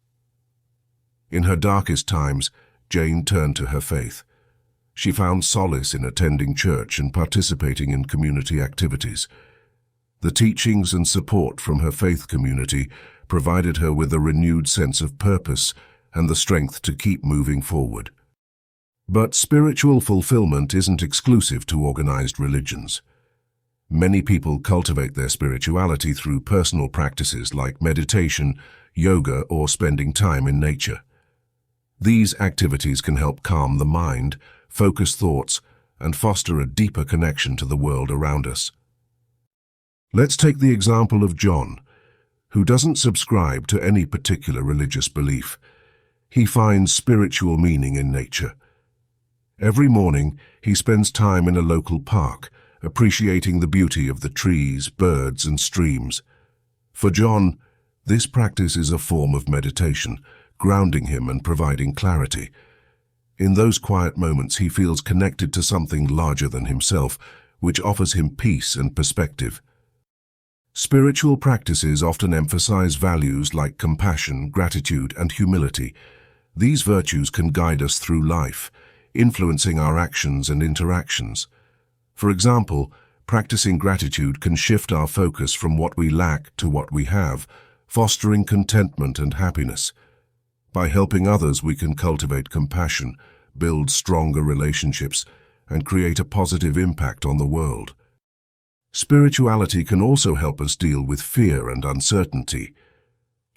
Speaker 1: In her darkest times, Jane turned to her faith. She found solace in attending church and participating in community activities. The teachings and support from her faith community provided her with a renewed sense of purpose and the strength to keep moving forward. But spiritual fulfillment isn't exclusive to organized religions. Many people cultivate their spirituality through personal practices like meditation, yoga, or spending time in nature. These activities can help calm the mind, focus thoughts, and foster a deeper connection to the world around us. Let's take the example of John, who doesn't subscribe to any particular religious belief. He finds spiritual meaning in nature. Every morning, he spends time in a local park, appreciating the beauty of the trees, birds, and streams. For John, this practice is a form of meditation, grounding him and providing clarity. In those quiet moments, he feels connected to something larger than himself, which offers him peace and perspective. Spiritual practices often emphasize values like compassion, gratitude, and humility. These virtues can guide us through life, influencing our actions and interactions. For example, practicing gratitude can shift our focus from what we lack to what we have, fostering contentment and happiness. By helping others, we can cultivate compassion, build stronger relationships, and create a positive impact on the world. Spirituality can also help us deal with fear and uncertainty.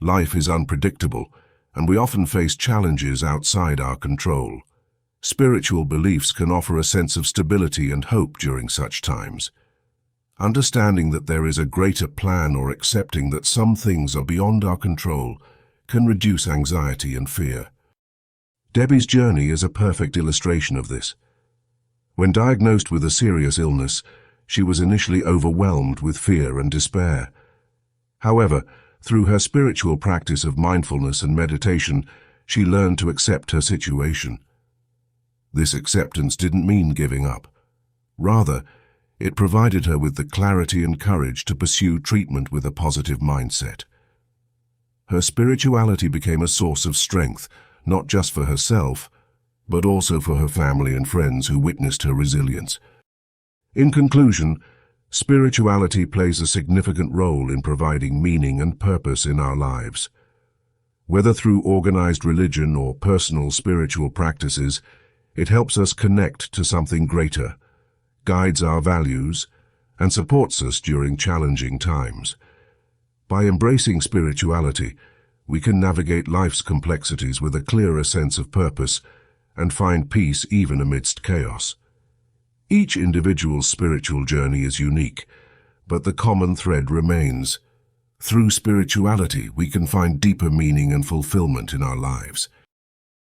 Speaker 1: Life is unpredictable, and we often face challenges outside our control. Spiritual beliefs can offer a sense of stability and hope during such times. Understanding that there is a greater plan or accepting that some things are beyond our control can reduce anxiety and fear. Debbie's journey is a perfect illustration of this. When diagnosed with a serious illness, she was initially overwhelmed with fear and despair. However, through her spiritual practice of mindfulness and meditation, she learned to accept her situation. This acceptance didn't mean giving up. Rather, it provided her with the clarity and courage to pursue treatment with a positive mindset. Her spirituality became a source of strength, not just for herself, but also for her family and friends who witnessed her resilience. In conclusion, spirituality plays a significant role in providing meaning and purpose in our lives. Whether through organized religion or personal spiritual practices, it helps us connect to something greater, guides our values, and supports us during challenging times. By embracing spirituality, we can navigate life's complexities with a clearer sense of purpose and find peace even amidst chaos. Each individual's spiritual journey is unique, but the common thread remains. Through spirituality, we can find deeper meaning and fulfillment in our lives.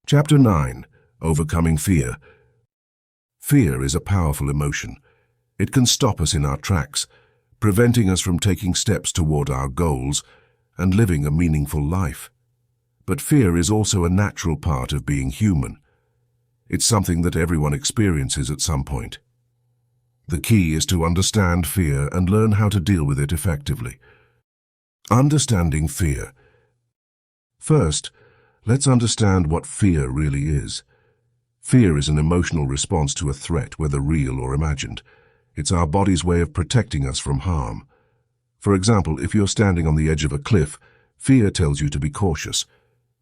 Speaker 1: Chapter 9. Overcoming Fear. Fear is a powerful emotion. It can stop us in our tracks, preventing us from taking steps toward our goals and living a meaningful life. But fear is also a natural part of being human. It's something that everyone experiences at some point. The key is to understand fear and learn how to deal with it effectively. Understanding fear. First, let's understand what fear really is. Fear is an emotional response to a threat, whether real or imagined. It's our body's way of protecting us from harm. For example, if you're standing on the edge of a cliff, fear tells you to be cautious.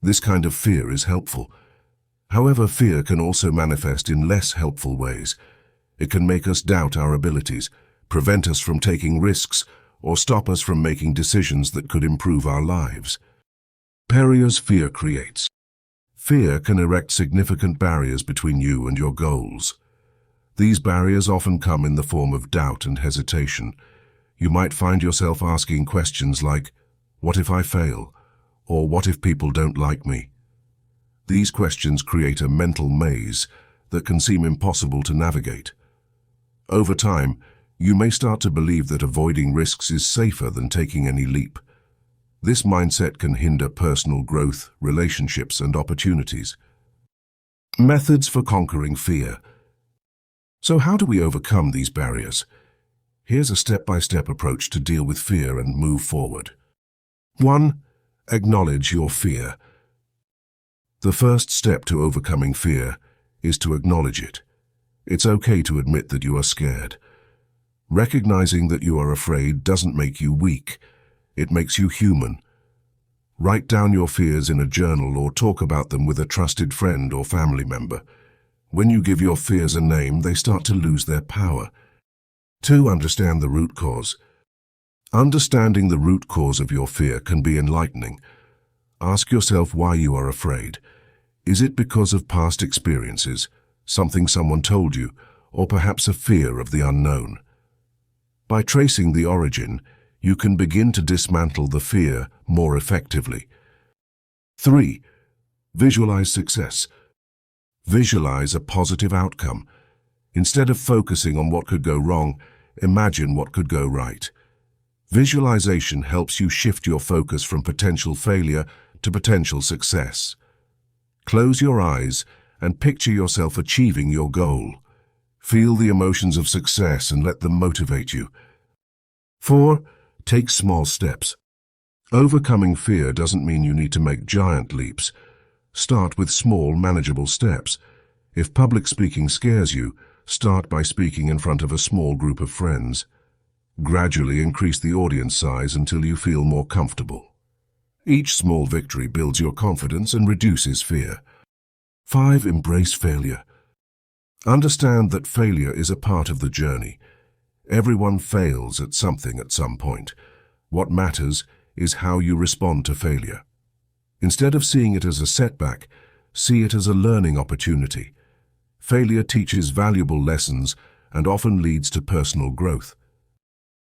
Speaker 1: This kind of fear is helpful. However, fear can also manifest in less helpful ways. It can make us doubt our abilities, prevent us from taking risks, or stop us from making decisions that could improve our lives. Barriers fear creates. Fear can erect significant barriers between you and your goals. These barriers often come in the form of doubt and hesitation. You might find yourself asking questions like, "What if I fail?" or "What if people don't like me?" These questions create a mental maze that can seem impossible to navigate. Over time, you may start to believe that avoiding risks is safer than taking any leap. This mindset can hinder personal growth, relationships, and opportunities. Methods for conquering fear. So how do we overcome these barriers? Here's a step-by-step approach to deal with fear and move forward. 1. Acknowledge your fear. The first step to overcoming fear is to acknowledge it. It's okay to admit that you are scared. Recognizing that you are afraid doesn't make you weak. It makes you human. Write down your fears in a journal or talk about them with a trusted friend or family member. When you give your fears a name, they start to lose their power. 2. Understand the root cause. Understanding the root cause of your fear can be enlightening. Ask yourself why you are afraid. Is it because of past experiences, something someone told you, or perhaps a fear of the unknown? By tracing the origin, you can begin to dismantle the fear more effectively. 3. Visualize success. Visualize a positive outcome. Instead of focusing on what could go wrong, imagine what could go right. Visualization helps you shift your focus from potential failure to potential success. Close your eyes and picture yourself achieving your goal. Feel the emotions of success and let them motivate you. 4. Take small steps. Overcoming fear doesn't mean you need to make giant leaps. Start with small, manageable steps. If public speaking scares you, start by speaking in front of a small group of friends. Gradually increase the audience size until you feel more comfortable. Each small victory builds your confidence and reduces fear. 5. Embrace failure. Understand that failure is a part of the journey. Everyone fails at something at some point. What matters is how you respond to failure. Instead of seeing it as a setback, see it as a learning opportunity. Failure teaches valuable lessons and often leads to personal growth.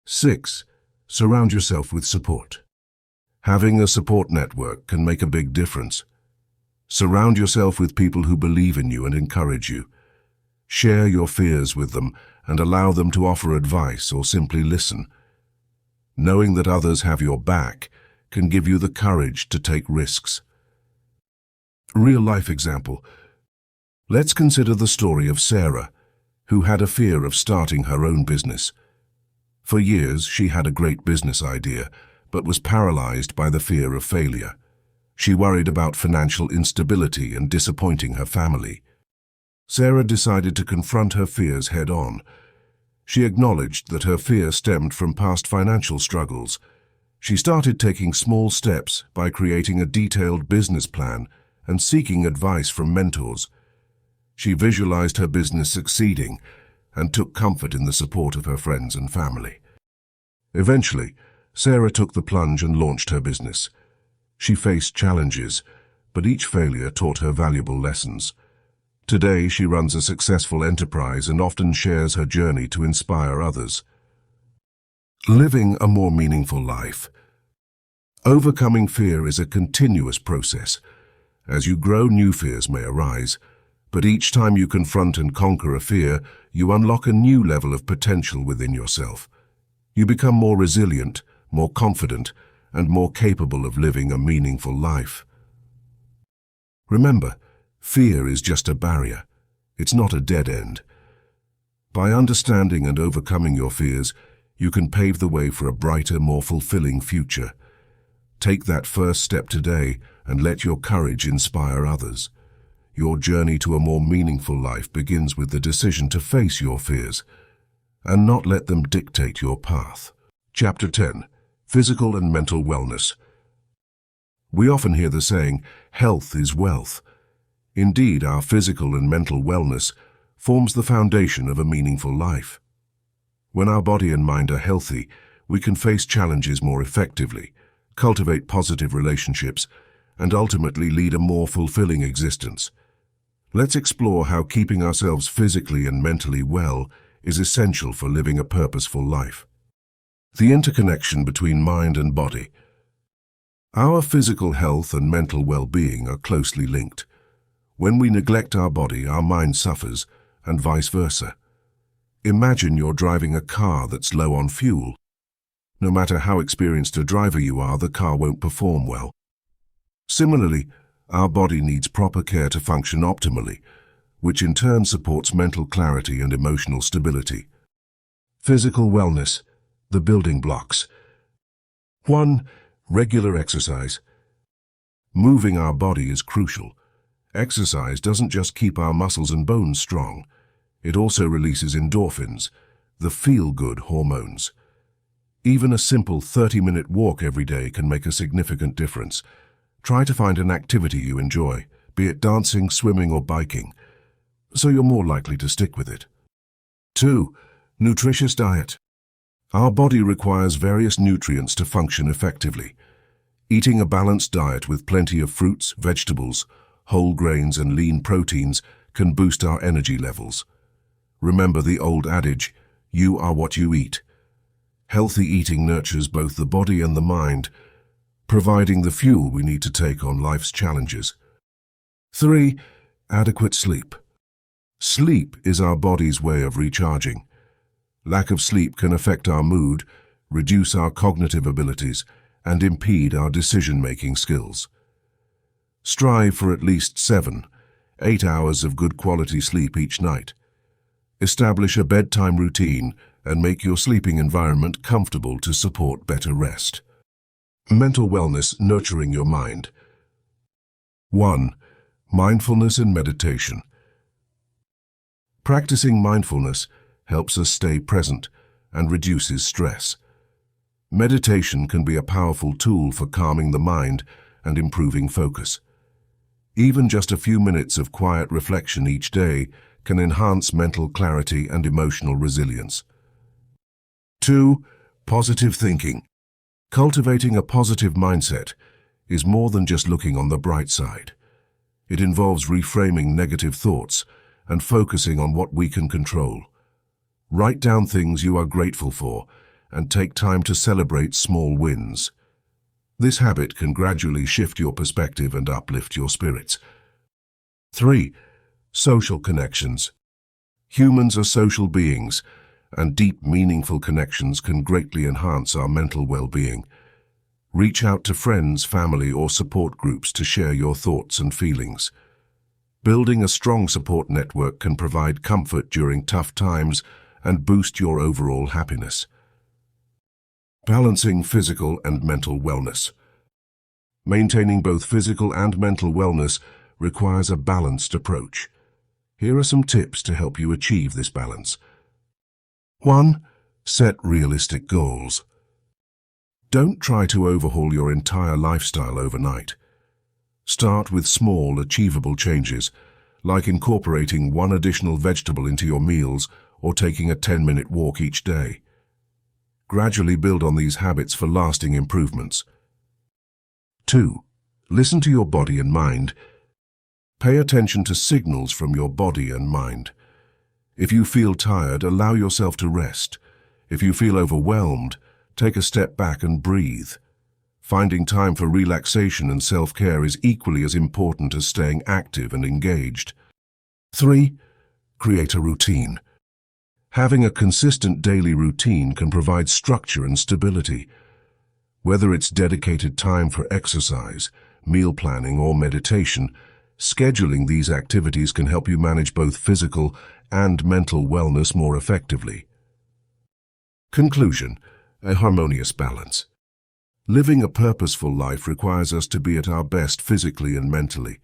Speaker 1: 6. Surround yourself with support. Having a support network can make a big difference. Surround yourself with people who believe in you and encourage you. Share your fears with them and allow them to offer advice or simply listen. Knowing that others have your back can give you the courage to take risks. Real-life example. Let's consider the story of Sarah, who had a fear of starting her own business. For years, she had a great business idea, but was paralyzed by the fear of failure. She worried about financial instability and disappointing her family. Sarah decided to confront her fears head-on. She acknowledged that her fear stemmed from past financial struggles. She started taking small steps by creating a detailed business plan and seeking advice from mentors. She visualized her business succeeding and took comfort in the support of her friends and family. Eventually, Sarah took the plunge and launched her business. She faced challenges, but each failure taught her valuable lessons. Today, she runs a successful enterprise and often shares her journey to inspire others. Living a more meaningful life. Overcoming fear is a continuous process. As you grow, new fears may arise, but each time you confront and conquer a fear, you unlock a new level of potential within yourself. You become more resilient, more confident, and more capable of living a meaningful life. Remember, fear is just a barrier. It's not a dead end. By understanding and overcoming your fears, you can pave the way for a brighter, more fulfilling future. Take that first step today and let your courage inspire others. Your journey to a more meaningful life begins with the decision to face your fears and not let them dictate your path. Chapter 10. Physical and Mental Wellness. We often hear the saying, health is wealth. Indeed, our physical and mental wellness forms the foundation of a meaningful life. When our body and mind are healthy, we can face challenges more effectively, cultivate positive relationships, and ultimately lead a more fulfilling existence. Let's explore how keeping ourselves physically and mentally well is essential for living a purposeful life. The interconnection between mind and body. Our physical health and mental well-being are closely linked. When we neglect our body, our mind suffers, and vice versa. Imagine you're driving a car that's low on fuel. No matter how experienced a driver you are, the car won't perform well. Similarly, our body needs proper care to function optimally, which in turn supports mental clarity and emotional stability. Physical wellness, the building blocks. 1. Regular exercise. Moving our body is crucial. Exercise doesn't just keep our muscles and bones strong, it also releases endorphins, the feel-good hormones. Even a simple 30-minute walk every day can make a significant difference. Try to find an activity you enjoy, be it dancing, swimming, or biking, so you're more likely to stick with it. 2. Nutritious diet. Our body requires various nutrients to function effectively. Eating a balanced diet with plenty of fruits, vegetables, whole grains, and lean proteins can boost our energy levels. Remember the old adage, you are what you eat. Healthy eating nurtures both the body and the mind, providing the fuel we need to take on life's challenges. 3. Adequate sleep. Sleep is our body's way of recharging. Lack of sleep can affect our mood, reduce our cognitive abilities, and impede our decision-making skills. Strive for at least 7-8 hours of good quality sleep each night. Establish a bedtime routine and make your sleeping environment comfortable to support better rest. Mental wellness, nurturing your mind. 1. Mindfulness and meditation. Practicing mindfulness helps us stay present and reduces stress. Meditation can be a powerful tool for calming the mind and improving focus. Even just a few minutes of quiet reflection each day can enhance mental clarity and emotional resilience. 2. Positive thinking. Cultivating a positive mindset is more than just looking on the bright side. It involves reframing negative thoughts and focusing on what we can control. Write down things you are grateful for and take time to celebrate small wins. This habit can gradually shift your perspective and uplift your spirits. 3. Social connections. Humans are social beings, and deep, meaningful connections can greatly enhance our mental well-being. Reach out to friends, family, or support groups to share your thoughts and feelings. Building a strong support network can provide comfort during tough times and boost your overall happiness. Balancing physical and mental wellness. Maintaining both physical and mental wellness requires a balanced approach. Here are some tips to help you achieve this balance. 1. Set realistic goals. Don't try to overhaul your entire lifestyle overnight. Start with small, achievable changes, like incorporating one additional vegetable into your meals or taking a 10-minute walk each day. Gradually build on these habits for lasting improvements. 2. Listen to your body and mind. Pay attention to signals from your body and mind. If you feel tired, allow yourself to rest. If you feel overwhelmed, take a step back and breathe. Finding time for relaxation and self-care is equally as important as staying active and engaged. 3. Create a routine. Having a consistent daily routine can provide structure and stability. Whether it's dedicated time for exercise, meal planning, or meditation, scheduling these activities can help you manage both physical and mental wellness more effectively. Conclusion: a harmonious balance. Living a purposeful life requires us to be at our best physically and mentally.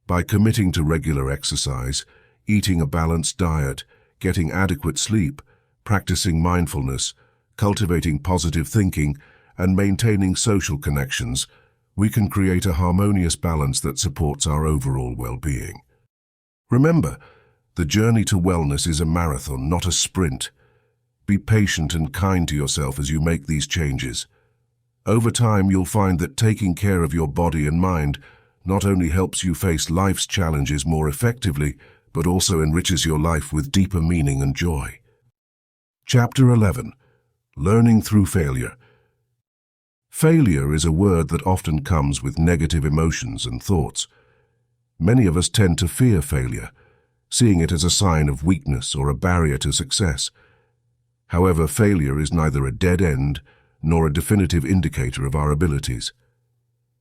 Speaker 1: By committing to regular exercise, eating a balanced diet, getting adequate sleep, practicing mindfulness, cultivating positive thinking, and maintaining social connections, we can create a harmonious balance that supports our overall well-being. Remember, the journey to wellness is a marathon, not a sprint. Be patient and kind to yourself as you make these changes. Over time, you'll find that taking care of your body and mind not only helps you face life's challenges more effectively, but also enriches your life with deeper meaning and joy. Chapter 11. Learning through failure. Failure is a word that often comes with negative emotions and thoughts. Many of us tend to fear failure, seeing it as a sign of weakness or a barrier to success. However, failure is neither a dead end nor a definitive indicator of our abilities.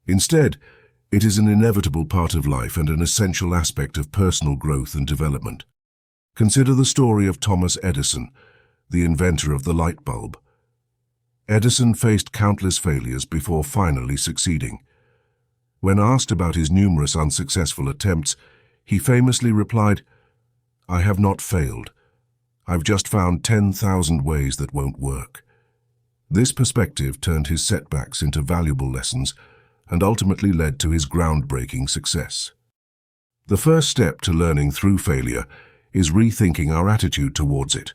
Speaker 1: Instead, it is an inevitable part of life and an essential aspect of personal growth and development. Consider the story of Thomas Edison, the inventor of the light bulb. Edison faced countless failures before finally succeeding. When asked about his numerous unsuccessful attempts, he famously replied, "I have not failed. I've just found 10,000 ways that won't work." This perspective turned his setbacks into valuable lessons and ultimately led to his groundbreaking success. The first step to learning through failure is rethinking our attitude towards it.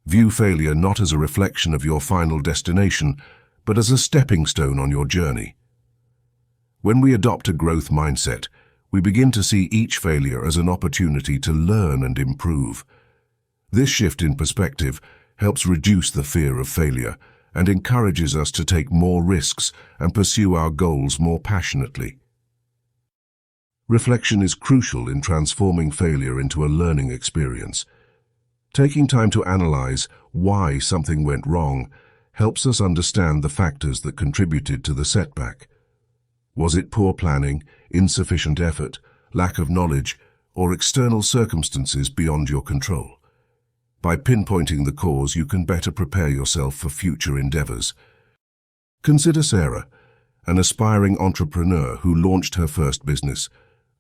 Speaker 1: View failure not as a reflection of your final destination, but as a stepping stone on your journey. When we adopt a growth mindset, we begin to see each failure as an opportunity to learn and improve. This shift in perspective helps reduce the fear of failure and encourages us to take more risks and pursue our goals more passionately. Reflection is crucial in transforming failure into a learning experience. Taking time to analyze why something went wrong helps us understand the factors that contributed to the setback. Was it poor planning, insufficient effort, lack of knowledge, or external circumstances beyond your control? By pinpointing the cause, you can better prepare yourself for future endeavors. Consider Sarah, an aspiring entrepreneur who launched her first business,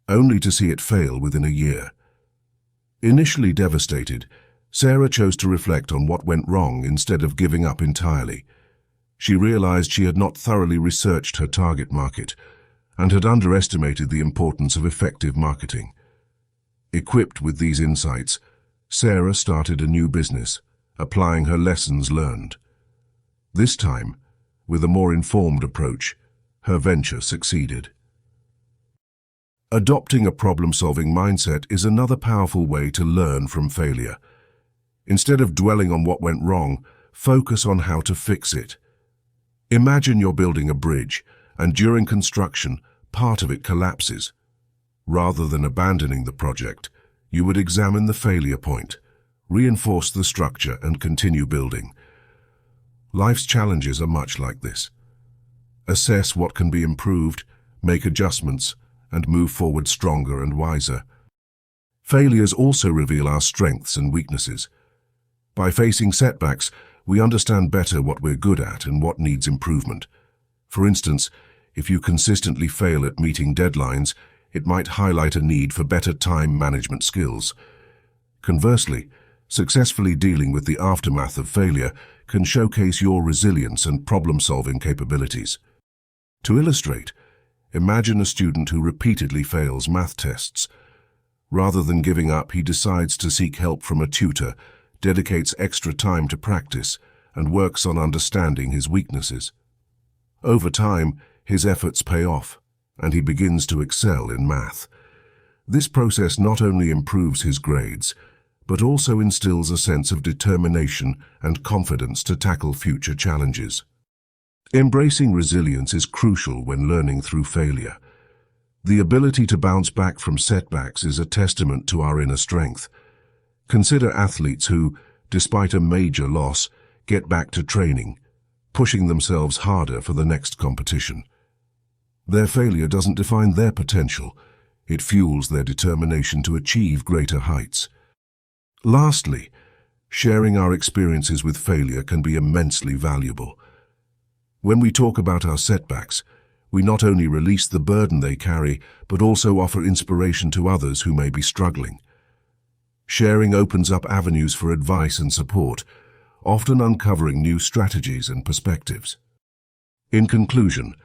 Speaker 1: only to see it fail within a year. Initially devastated, Sarah chose to reflect on what went wrong instead of giving up entirely. She realized she had not thoroughly researched her target market and had underestimated the importance of effective marketing. Equipped with these insights, Sarah started a new business, applying her lessons learned. This time, with a more informed approach, her venture succeeded. Adopting a problem-solving mindset is another powerful way to learn from failure. Instead of dwelling on what went wrong, focus on how to fix it. Imagine you're building a bridge, and during construction, part of it collapses. Rather than abandoning the project, You would examine the failure point, reinforce the structure, and continue building. Life's challenges are much like this. Assess what can be improved, make adjustments, and move forward stronger and wiser. Failures also reveal our strengths and weaknesses. By facing setbacks, we understand better what we're good at and what needs improvement. For instance, if you consistently fail at meeting deadlines, it might highlight a need for better time management skills. Conversely, successfully dealing with the aftermath of failure can showcase your resilience and problem-solving capabilities. To illustrate, imagine a student who repeatedly fails math tests. Rather than giving up, he decides to seek help from a tutor, dedicates extra time to practice, and works on understanding his weaknesses. Over time, his efforts pay off, and he begins to excel in math. This process not only improves his grades, but also instills a sense of determination and confidence to tackle future challenges. Embracing resilience is crucial when learning through failure. The ability to bounce back from setbacks is a testament to our inner strength. Consider athletes who, despite a major loss, get back to training, pushing themselves harder for the next competition. Their failure doesn't define their potential, it fuels their determination to achieve greater heights. Lastly, sharing our experiences with failure can be immensely valuable. When we talk about our setbacks, we not only release the burden they carry, but also offer inspiration to others who may be struggling. Sharing opens up avenues for advice and support, often uncovering new strategies and perspectives. In conclusion,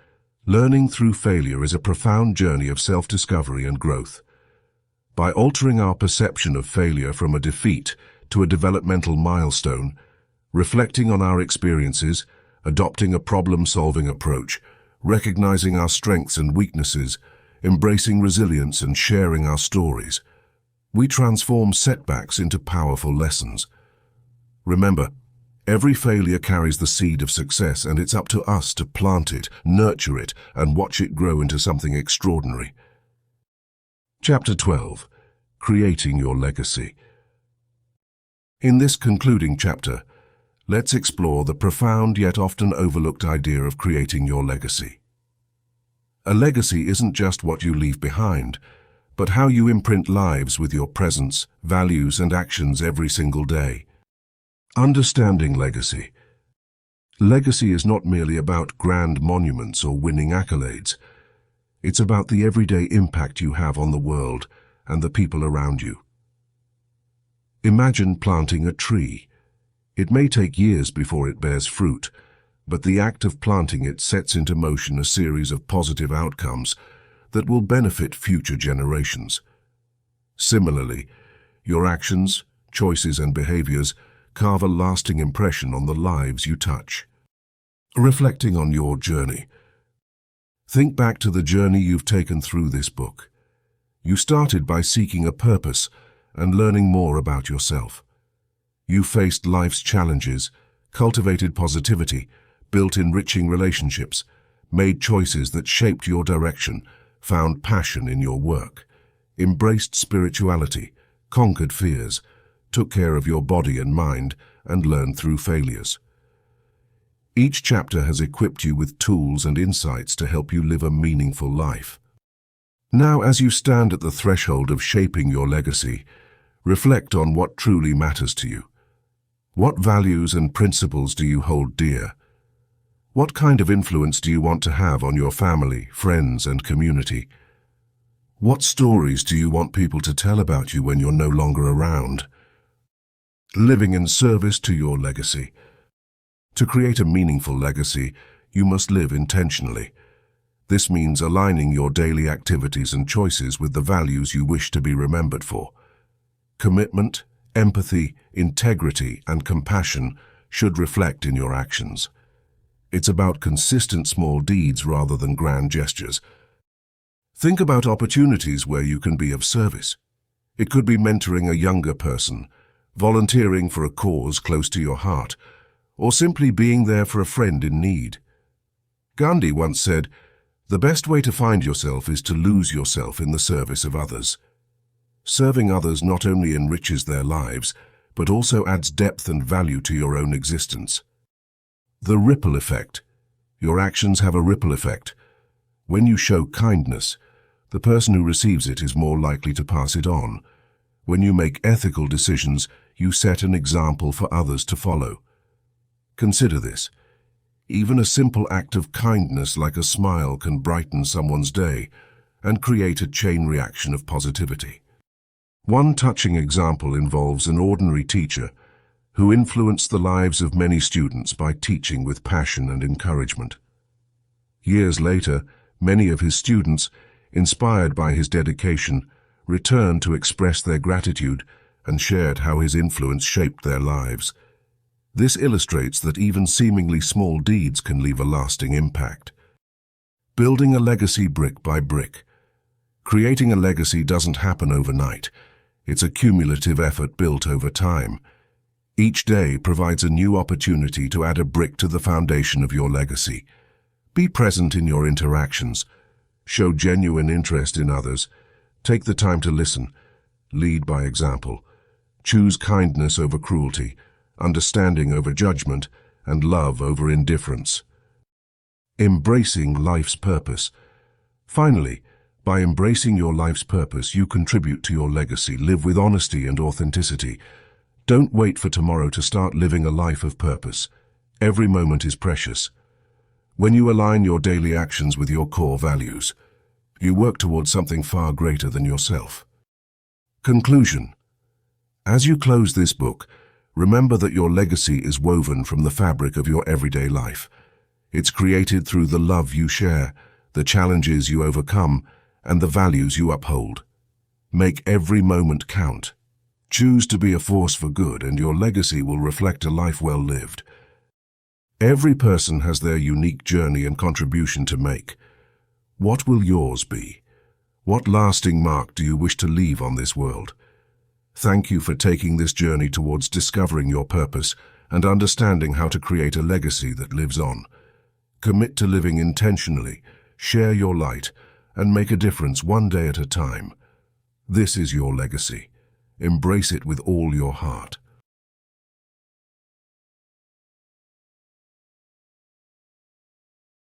Speaker 1: learning through failure is a profound journey of self-discovery and growth. By altering our perception of failure from a defeat to a developmental milestone, reflecting on our experiences, adopting a problem-solving approach, recognizing our strengths and weaknesses, embracing resilience and sharing our stories, we transform setbacks into powerful lessons. Remember, every failure carries the seed of success, and it's up to us to plant it, nurture it, and watch it grow into something extraordinary. Chapter 12. Creating Your Legacy. In this concluding chapter, let's explore the profound yet often overlooked idea of creating your legacy. A legacy isn't just what you leave behind, but how you imprint lives with your presence, values, and actions every single day. Understanding legacy. Legacy is not merely about grand monuments or winning accolades. It's about the everyday impact you have on the world and the people around you. Imagine planting a tree. It may take years before it bears fruit, but the act of planting it sets into motion a series of positive outcomes that will benefit future generations. Similarly, your actions, choices, and behaviors carve a lasting impression on the lives you touch. Reflecting on your journey. Think back to the journey you've taken through this book. You started by seeking a purpose and learning more about yourself. You faced life's challenges, cultivated positivity, built enriching relationships, made choices that shaped your direction, found passion in your work, embraced spirituality, conquered fears, took care of your body and mind, and learned through failures. Each chapter has equipped you with tools and insights to help you live a meaningful life. Now, as you stand at the threshold of shaping your legacy, reflect on what truly matters to you. What values and principles do you hold dear? What kind of influence do you want to have on your family, friends, and community? What stories do you want people to tell about you when you're no longer around? Living in service to your legacy. To create a meaningful legacy, you must live intentionally. This means aligning your daily activities and choices with the values you wish to be remembered for. Commitment, empathy, integrity, and compassion should reflect in your actions. It's about consistent small deeds rather than grand gestures. Think about opportunities where you can be of service. It could be mentoring a younger person, volunteering for a cause close to your heart, or simply being there for a friend in need. Gandhi once said, "The best way to find yourself is to lose yourself in the service of others." Serving others not only enriches their lives, but also adds depth and value to your own existence. The ripple effect. Your actions have a ripple effect. When you show kindness, the person who receives it is more likely to pass it on. When you make ethical decisions, you set an example for others to follow. Consider this. Even a simple act of kindness like a smile can brighten someone's day and create a chain reaction of positivity. One touching example involves an ordinary teacher who influenced the lives of many students by teaching with passion and encouragement. Years later, many of his students, inspired by his dedication, returned to express their gratitude and shared how his influence shaped their lives. This illustrates that even seemingly small deeds can leave a lasting impact. Building a legacy brick by brick. Creating a legacy doesn't happen overnight. It's a cumulative effort built over time. Each day provides a new opportunity to add a brick to the foundation of your legacy. Be present in your interactions. Show genuine interest in others. Take the time to listen. Lead by example. Choose kindness over cruelty, understanding over judgment, and love over indifference. Embracing life's purpose. Finally, by embracing your life's purpose, you contribute to your legacy. Live with honesty and authenticity. Don't wait for tomorrow to start living a life of purpose. Every moment is precious. When you align your daily actions with your core values, you work towards something far greater than yourself. Conclusion. As you close this book, remember that your legacy is woven from the fabric of your everyday life. It's created through the love you share, the challenges you overcome, and the values you uphold. Make every moment count. Choose to be a force for good, and your legacy will reflect a life well lived. Every person has their unique journey and contribution to make. What will yours be? What lasting mark do you wish to leave on this world? Thank you for taking this journey towards discovering your purpose and understanding how to create a legacy that lives on. Commit to living intentionally, share your light, and make a difference one day at a time. This is your legacy. Embrace it with all your heart.